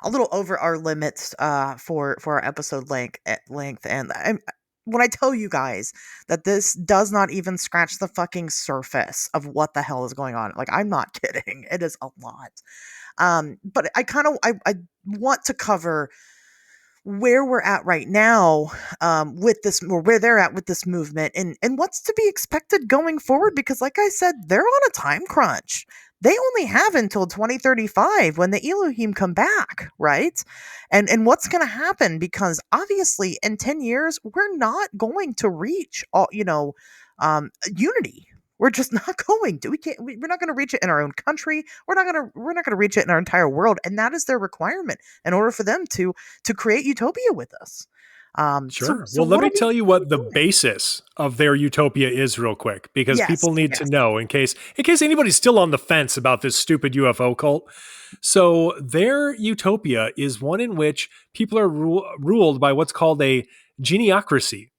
little over our limits for our episode length, and when I tell you guys that this does not even scratch the fucking surface of what the hell is going on, like, I'm not kidding. It is a lot. But I want to cover where we're at right now, with this, or where they're at with this movement, and what's to be expected going forward, because like I said, they're on a time crunch. They only have until 2035 when the Elohim come back, right? And what's going to happen, because obviously in 10 years we're not going to reach all, unity. We're just not going to. We're not going to reach it in our own country. We're not going to reach it in our entire world, and that is their requirement in order for them to create utopia with us. Sure. So Well, let what me are we tell you what the doing? basis of their utopia is real quick, because Yes, people need to yes. know in case anybody's still on the fence about this stupid UFO cult. So their utopia is one in which people are ruled by what's called a geniocracy.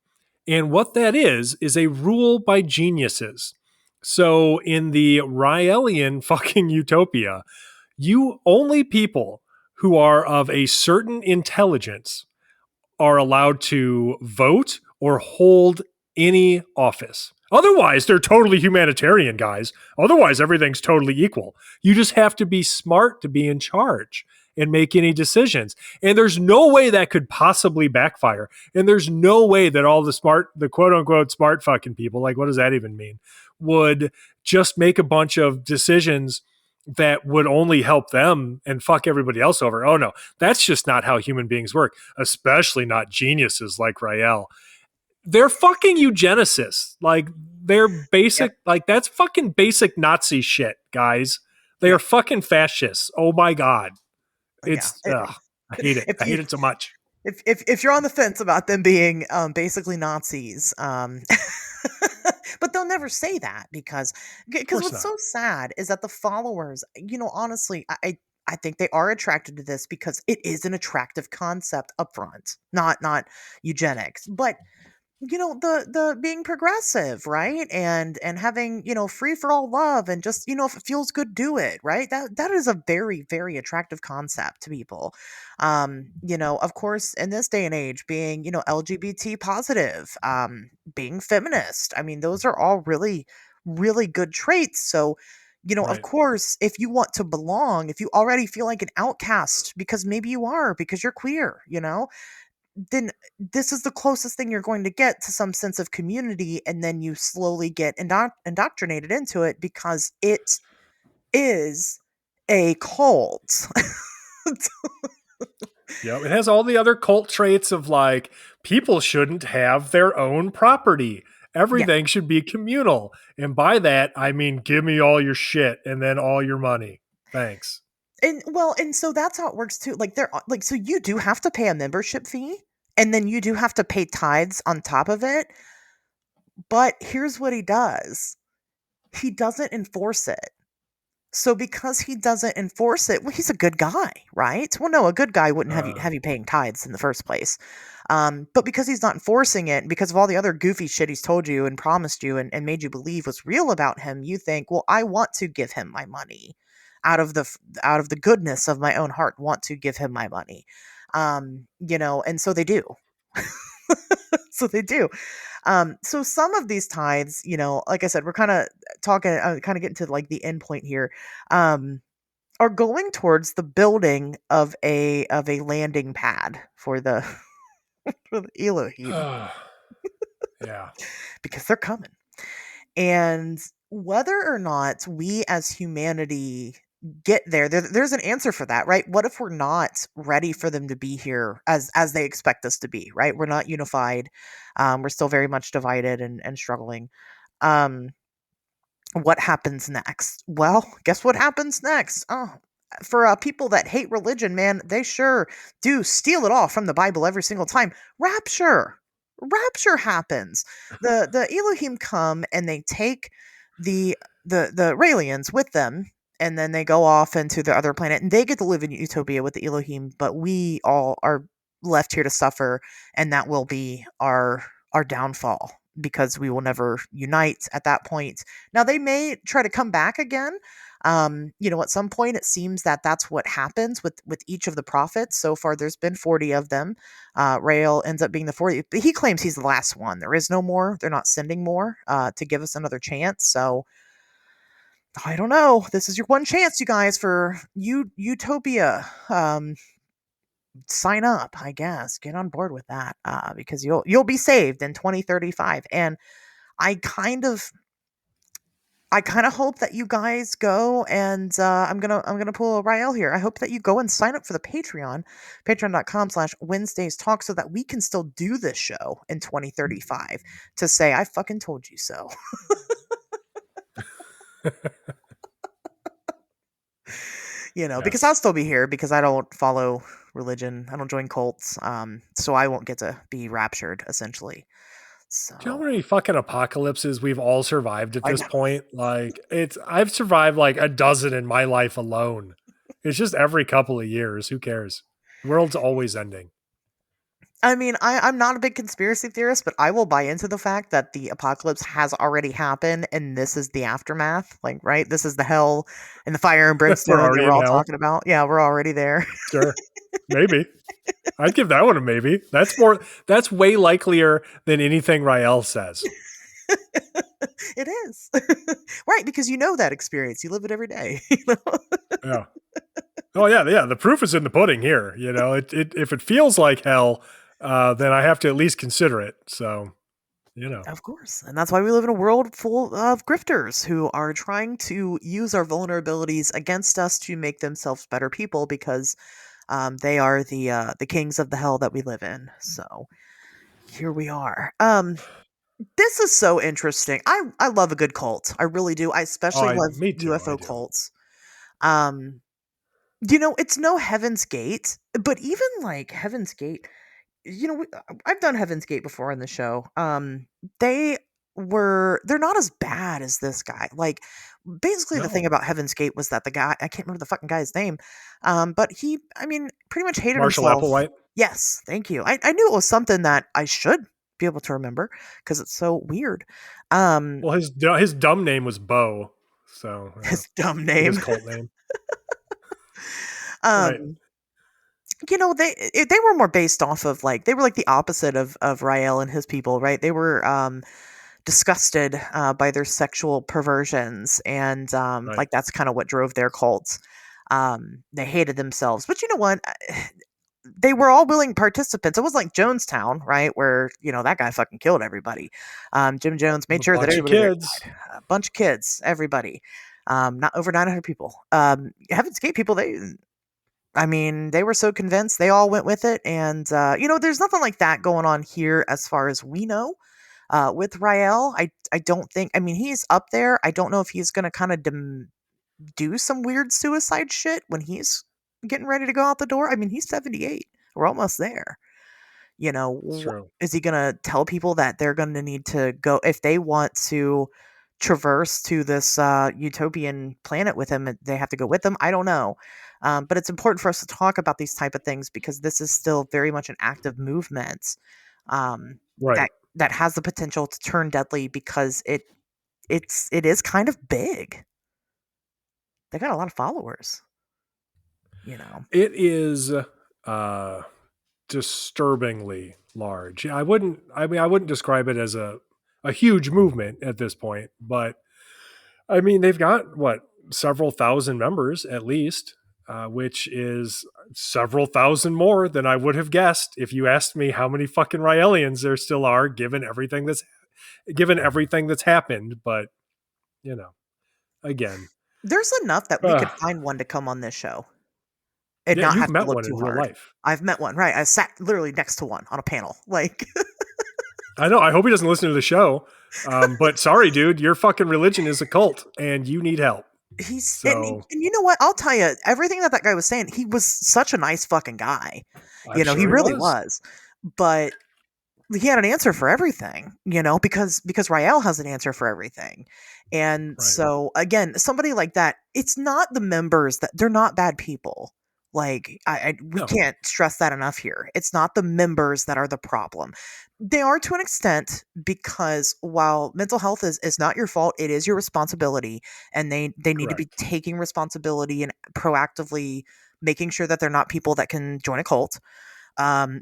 And what that is a rule by geniuses. So in the Raelian fucking utopia, you only people who are of a certain intelligence are allowed to vote or hold any office. Otherwise, they're totally humanitarian, guys. Otherwise, everything's totally equal. You just have to be smart to be in charge and make any decisions. And there's no way that could possibly backfire. And there's no way that all the quote unquote smart fucking people, like, what does that even mean, would just make a bunch of decisions that would only help them and fuck everybody else over. Oh no, that's just not how human beings work, especially not geniuses like Rael. They're fucking eugenicists. Like, they're basic, Yep. like, that's fucking basic Nazi shit, guys. They are Yep. fucking fascists. Oh my God. Yeah. I hate it. If I you hate it so much. if you're on the fence about them being basically Nazis, but they'll never say that, because Of course what's not. so sad is that the followers, honestly, I think they are attracted to this because it is an attractive concept up front, not eugenics, but the being progressive, right? And having, free for all love, and just, if it feels good, do it, right? That is a very, very attractive concept to people. Of course, in this day and age, being, LGBT positive, being feminist, I mean, those are all really, really good traits. So, of Right. course, if you want to belong, if you already feel like an outcast because maybe you are, because you're queer, then this is the closest thing you're going to get to some sense of community, and then you slowly get indoctrinated into it, because it is a cult. Yep. It has all the other cult traits of, like, people shouldn't have their own property. Yeah. Everything should be communal. And by that, I mean, give me all your shit and then all your money. Thanks. And so that's how it works too. Like, so you do have to pay a membership fee, and then you do have to pay tithes on top of it. But here's what he does. He doesn't enforce it. So because he doesn't enforce it, well, he's a good guy, right? Well, no, a good guy wouldn't have you paying tithes in the first place. But because he's not enforcing it, and because of all the other goofy shit he's told you and promised you, and made you believe was real about him, you think, well, I want to give him my money out of the goodness of my own heart. Want to give him my money, and so they do. So they do. So some of these tithes, like I said, we're kind of getting to like the end point here, are going towards the building of a landing pad for the for the Elohim, Yeah. because they're coming. And whether or not we as humanity get there. There's an answer for that, right? What if we're not ready for them to be here as they expect us to be, right? We're not unified. We're still very much divided and struggling. Um, what happens next? Well, guess what happens next? Oh, for people that hate religion, man, they sure do steal it all from the Bible every single time. Rapture happens. The Elohim come and they take the the Raelians with them, and then they go off into the other planet, and they get to live in utopia with the Elohim, but we all are left here to suffer, and that will be our downfall because we will never unite at that point. Now they may try to come back again. At some point it seems that that's what happens with each of the prophets. So far, there's been 40 of them. Rael ends up being the 40th, but he claims he's the last one. There is no more. They're not sending more to give us another chance. So I don't know. This is your one chance, you guys, for utopia. Sign up, I guess. Get on board with that because you'll be saved in 2035. And I kind of hope that you guys go and I'm gonna pull a Rael here. I hope that you go and sign up for the Patreon, patreon.com/Wednesdays Talk, so that we can still do this show in 2035 to say I fucking told you so. Because I'll still be here because I don't follow religion. I don't join cults. So I won't get to be raptured, essentially. So Do you know how many fucking apocalypses we've all survived at I this know. point? Like I've survived like a dozen in my life alone. It's just every couple of years. Who cares? The world's always ending. I mean, I'm not a big conspiracy theorist, but I will buy into the fact that the apocalypse has already happened and this is the aftermath. Like, right? This is the hell and the fire and brimstone We're that already we're in all hell. talking about. Yeah, we're already there. Sure. Maybe. I'd give that one a maybe. That's way likelier than anything Rael says. It is. Right, because you know that experience. You live it every day. Yeah. Oh yeah, yeah. The proof is in the pudding here. If it feels like hell, then I have to at least consider it. So, Of course. And that's why we live in a world full of grifters who are trying to use our vulnerabilities against us to make themselves better people because they are the kings of the hell that we live in. So here we are. This is so interesting. I love a good cult. I really do. I especially love me too. I UFO do. cults. Um, it's no Heaven's Gate, but even like Heaven's Gate, I've done Heaven's Gate before in the show. They they're not as bad as this guy. Like, basically, the thing No. about Heaven's Gate was that the guy, I can't remember the fucking guy's name, but he, I mean, pretty much hated Marshall himself. Applewhite. Yes, thank you. I knew it was something that I should be able to remember because it's so weird. Well, his dumb name was Bo. So His dumb his name. cult name. Right. um, they were more based off of like they were like the opposite of Rael and his people, right? They were disgusted by their sexual perversions, and Right. like that's kind of what drove their cults. They hated themselves, but you know what? They were all willing participants. It was like Jonestown, right? Where that guy fucking killed everybody. Jim Jones made A sure that bunch of everybody there kids. died. A bunch of kids, everybody. Not over 900 people. Heaven's Gate people, they were so convinced they all went with it. And, there's nothing like that going on here as far as we know. With Rael, I don't think, he's up there. I don't know if he's going to kind of do some weird suicide shit when he's getting ready to go out the door. He's 78. We're almost there. It's true. Is he going to tell people that they're going to need to go if they want to traverse to this utopian planet with him? They have to go with him. I don't know. But it's important for us to talk about these type of things because this is still very much an active movement Right. that has the potential to turn deadly because it is kind of big. They got a lot of followers. It is disturbingly large. I wouldn't describe it as a huge movement at this point, but they've got several thousand members at least, which is several thousand more than I would have guessed if you asked me how many fucking Raelians there still are, given everything that's happened. But again, There's enough that we could Ugh. find one to come on this show and Yeah, not you've have to met look one in too real hard. life. I've met one, right? I sat literally next to one on a panel. Like, I know. I hope he doesn't listen to the show. But sorry, dude, your fucking religion is a cult, and you need help. he's and So you know what? I'll tell you everything that guy was saying. He was such a nice fucking guy. I'm He sure he really was. was. But he had an answer for everything, because Rael has an answer for everything. And Right. so again, somebody like that, it's not the members that they're not bad people. Like we No. can't stress that enough here. It's not the members that are the problem. They are to an extent because while mental health is not your fault, it is your responsibility, and they need to be Correct. taking responsibility and proactively making sure that they're not people that can join a cult. Um,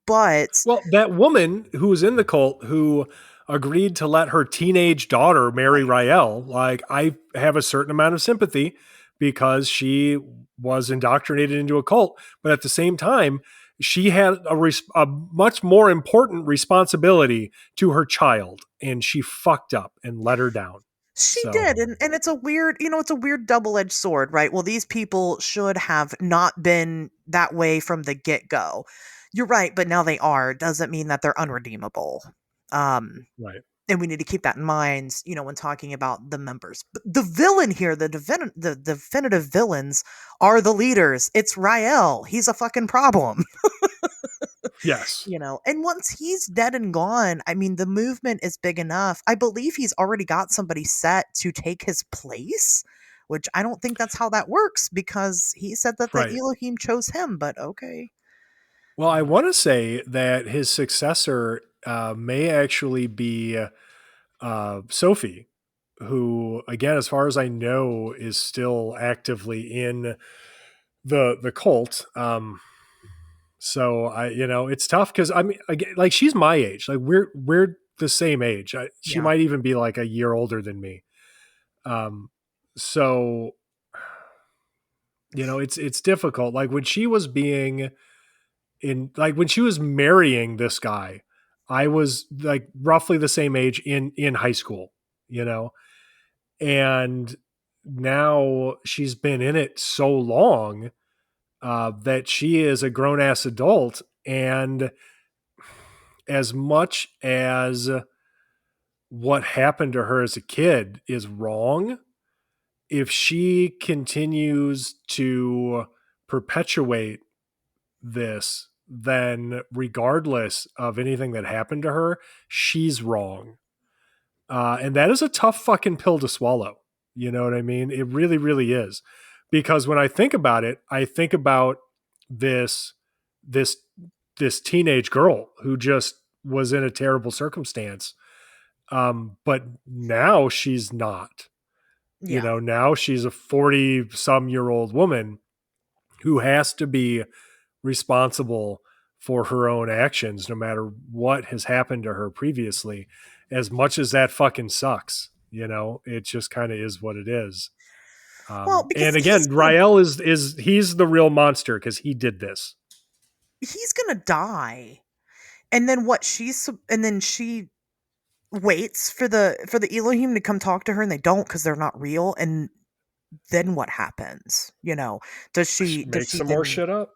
but Well, that woman who was in the cult who agreed to let her teenage daughter marry right. Rael, like I have a certain amount of sympathy because she was indoctrinated into a cult, but at the same time, she had a much more important responsibility to her child, and she fucked up and let her down. She So, did, and it's a weird double-edged sword, right? Well, these people should have not been that way from the get-go. You're right, but now they are. Doesn't mean that they're unredeemable. Um, right. and we need to keep that in mind, when talking about the members. But the villain here, the definitive villains are the leaders. It's Rael. He's a fucking problem. Yes. And once he's dead and gone, I mean, the movement is big enough. I believe he's already got somebody set to take his place, which I don't think that's how that works because he said that the Right. Elohim chose him, but okay. Well, I want to say that his successor may actually be Sophie, who, again, as far as I know, is still actively in the cult. So it's tough because I mean, again, like she's my age, like we're the same age. She Yeah. might even be like a year older than me. Um, so it's difficult. Like when she was being when she was marrying this guy, I was like roughly the same age in high school, you know, and now she's been in it so long that she is a grown ass adult, and as much as what happened to her as a kid is wrong, if she continues to perpetuate this, then regardless of anything that happened to her, she's wrong. And that is a tough fucking pill to swallow. You know what I mean? It really, really is. Because when I think about it, I think about this, this, this teenage girl who just was in a terrible circumstance. But now she's not. Yeah. Now she's a 40 some year old woman who has to be responsible for her own actions, no matter what has happened to her previously. As much as that fucking sucks, it just kind of is what it is. Well, because And again, Rael is he's the real monster because he did this. he's gonna die. And then and then she waits for the Elohim to come talk to her and they don't because they're not real. And then what happens? Does Make she some more then shit up.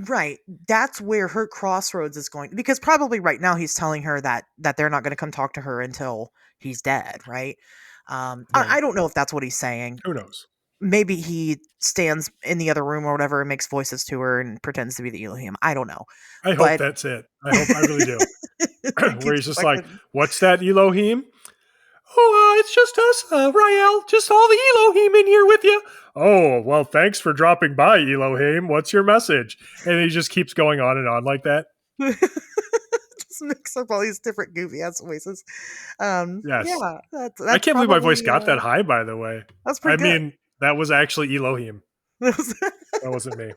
right? That's where her crossroads is going because probably right now he's telling her that they're not going to come talk to her until he's dead, right? Right. I don't know if that's what he's saying. Who knows? Maybe he stands in the other room or whatever and makes voices to her and pretends to be the Elohim. I don't know, I hope but that's it. I really do. it Where keeps he's just like, fucking. what's that, Elohim? Oh, it's just us, Rael. Just all the Elohim in here with you. Oh, well, thanks for dropping by, Elohim. What's your message? And he just keeps going on and on like that. Just mix up all these different goofy ass voices. Yes. Yeah, that's I that's can't believe my voice probably got that high, by the way. that's I pretty good. mean, that was actually Elohim. That wasn't me.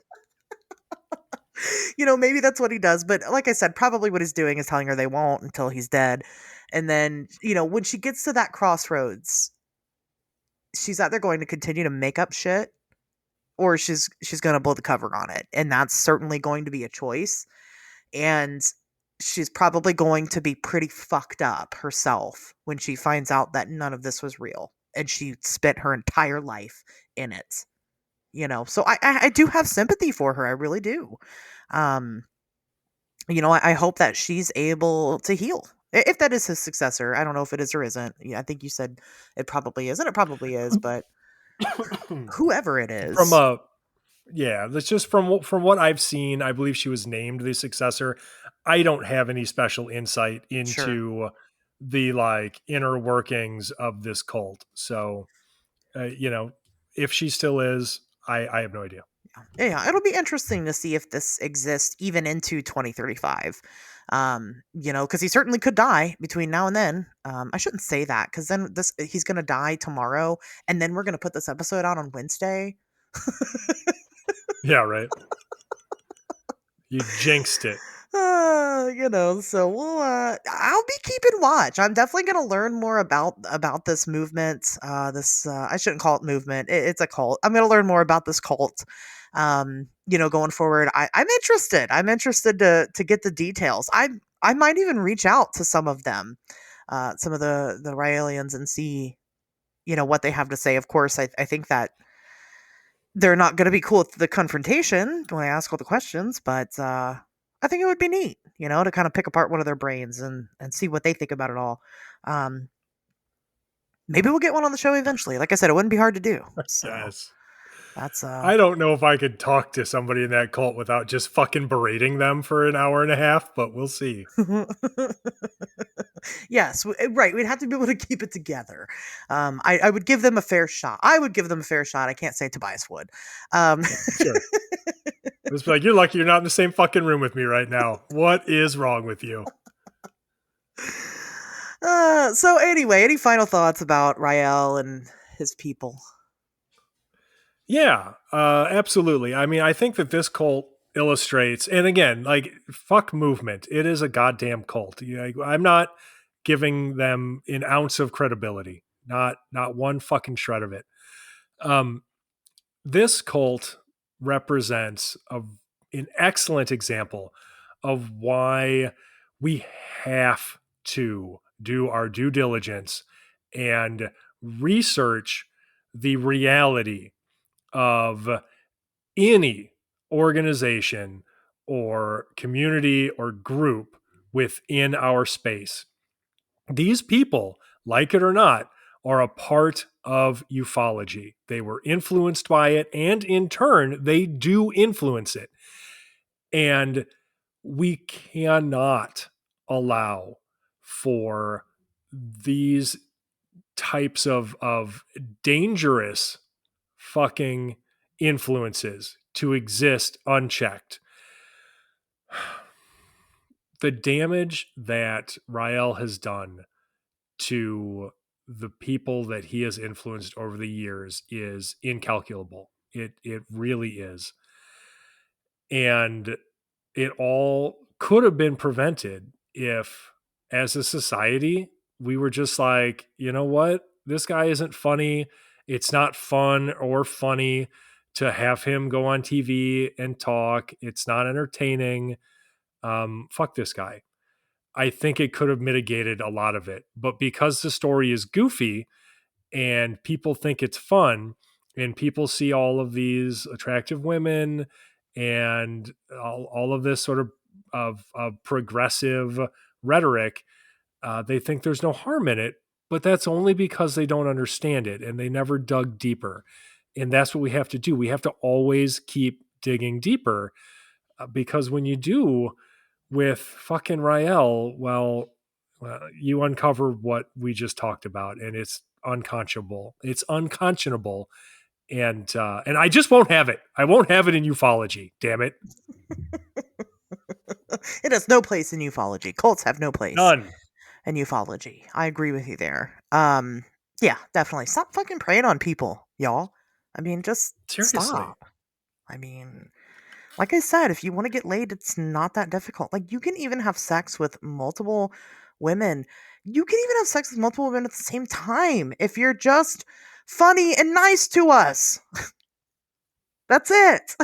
Maybe that's what he does. But like I said, probably what he's doing is telling her they won't until he's dead. And then, when she gets to that crossroads, she's either going to continue to make up shit or she's going to blow the cover on it. And that's certainly going to be a choice. And she's probably going to be pretty fucked up herself when she finds out that none of this was real. and she spent her entire life in it. So I do have sympathy for her. I really do. Um, I hope that she's able to heal. If that is his successor, I don't know if it is or isn't. Yeah, I think you said it probably isn't. It probably is, but whoever it From is, a Yeah, that's just from what I've seen. I believe she was named the successor. I don't have any special insight sure. into the like inner workings of this cult. So, if she still is, I have no idea. Yeah, it'll be interesting to see if this exists even into 2035. Because he certainly could die between now and then. I shouldn't say that because then he's gonna die tomorrow, and then we're gonna put this episode out on Wednesday. Yeah, right. You jinxed it. So I'll be keeping watch. I'm definitely gonna learn more about this movement. I shouldn't call it movement. It's a cult. I'm gonna learn more about this cult. Going forward, I'm interested. I'm interested to get the details. I might even reach out to some of them, some of the Raelians, and see what they have to say. Of course, I think that they're not going to be cool with the confrontation when I ask all the questions, but I think it would be neat, to kind of pick apart one of their brains and see what they think about it all. Um, Maybe we'll get one on the show eventually. Like I said, it wouldn't be hard to do. So Yes. that's I don't know if I could talk to somebody in that cult without just fucking berating them for an hour and a half, but we'll see. Yes, right. We'd have to be able to keep it together. I would give them a fair shot. I would give them a fair shot. I can't say Tobias would. Sure. It's like, you're lucky you're not in the same fucking room with me right now. What is wrong with you? So anyway, any final thoughts about Rael and his people? Yeah, absolutely. I mean, I think that this cult illustrates, and again, like, fuck movement. It is a goddamn cult. I'm not giving them an ounce of credibility. Not one fucking shred of it. Um, this cult represents an excellent example of why we have to do our due diligence and research the reality of any organization or community or group within our space. These people, like it or not, are a part of ufology. They were influenced by it, and in turn, they do influence it. And we cannot allow for these types of dangerous fucking influences to exist unchecked. The damage that Rael has done to the people that he has influenced over the years is incalculable. It really is. And it all could have been prevented if, as a society, we were just like, you know what? This guy isn't funny. It's not fun or funny to have him go on TV and talk. It's not entertaining. Fuck this guy. I think it could have mitigated a lot of it. But because the story is goofy and people think it's fun, and people see all of these attractive women and all of this sort of progressive rhetoric, they think there's no harm in it. But that's only because they don't understand it and they never dug deeper. And that's what we have to do. We have to always keep digging deeper, because when you do, with fucking Rael, well, you uncover what we just talked about, and it's unconscionable. It's unconscionable, and I just won't have it. I won't have it in ufology. Damn it, It has no place in ufology. Cults have no place none. in ufology. I agree with you there. Yeah, definitely. Stop fucking preying on people, y'all. I mean, just Seriously, stop. I mean, like I said, if you want to get laid, it's not that difficult. Like, you can even have sex with multiple women. You can even have sex with multiple women at the same time if you're just funny and nice to us. That's it.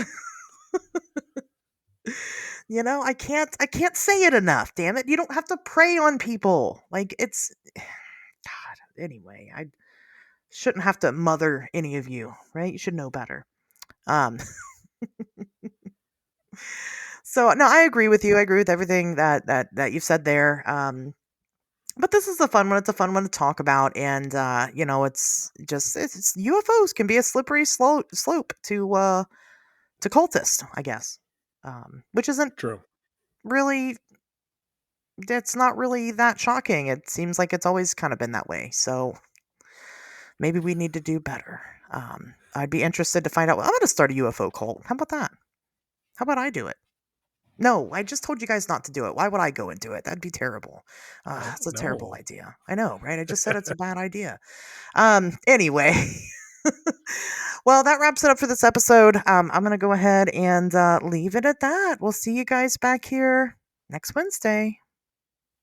I can't say it enough, damn it. You don't have to prey on people. Like, it's God, anyway, Shouldn't have to mother any of you, right? You should know better. Um, so no, I agree with you. I agree with everything that you've said there. But this is a fun one. It's a fun one to talk about, and it's just it's UFOs can be a slippery slope to cultist, I guess, which isn't True. really. It's not really that shocking. It seems like it's always kind of been that way. So maybe we need to do better. I'd be interested to find out. I'm going to start a UFO cult. How about that? How about I do it? No, I just told you guys not to do it. Why would I go and do it? That'd be terrible. It's a terrible No. idea. I know, right? I just said it's a bad idea. Anyway. Well, that wraps it up for this episode. I'm going to go ahead and leave it at that. We'll see you guys back here next Wednesday.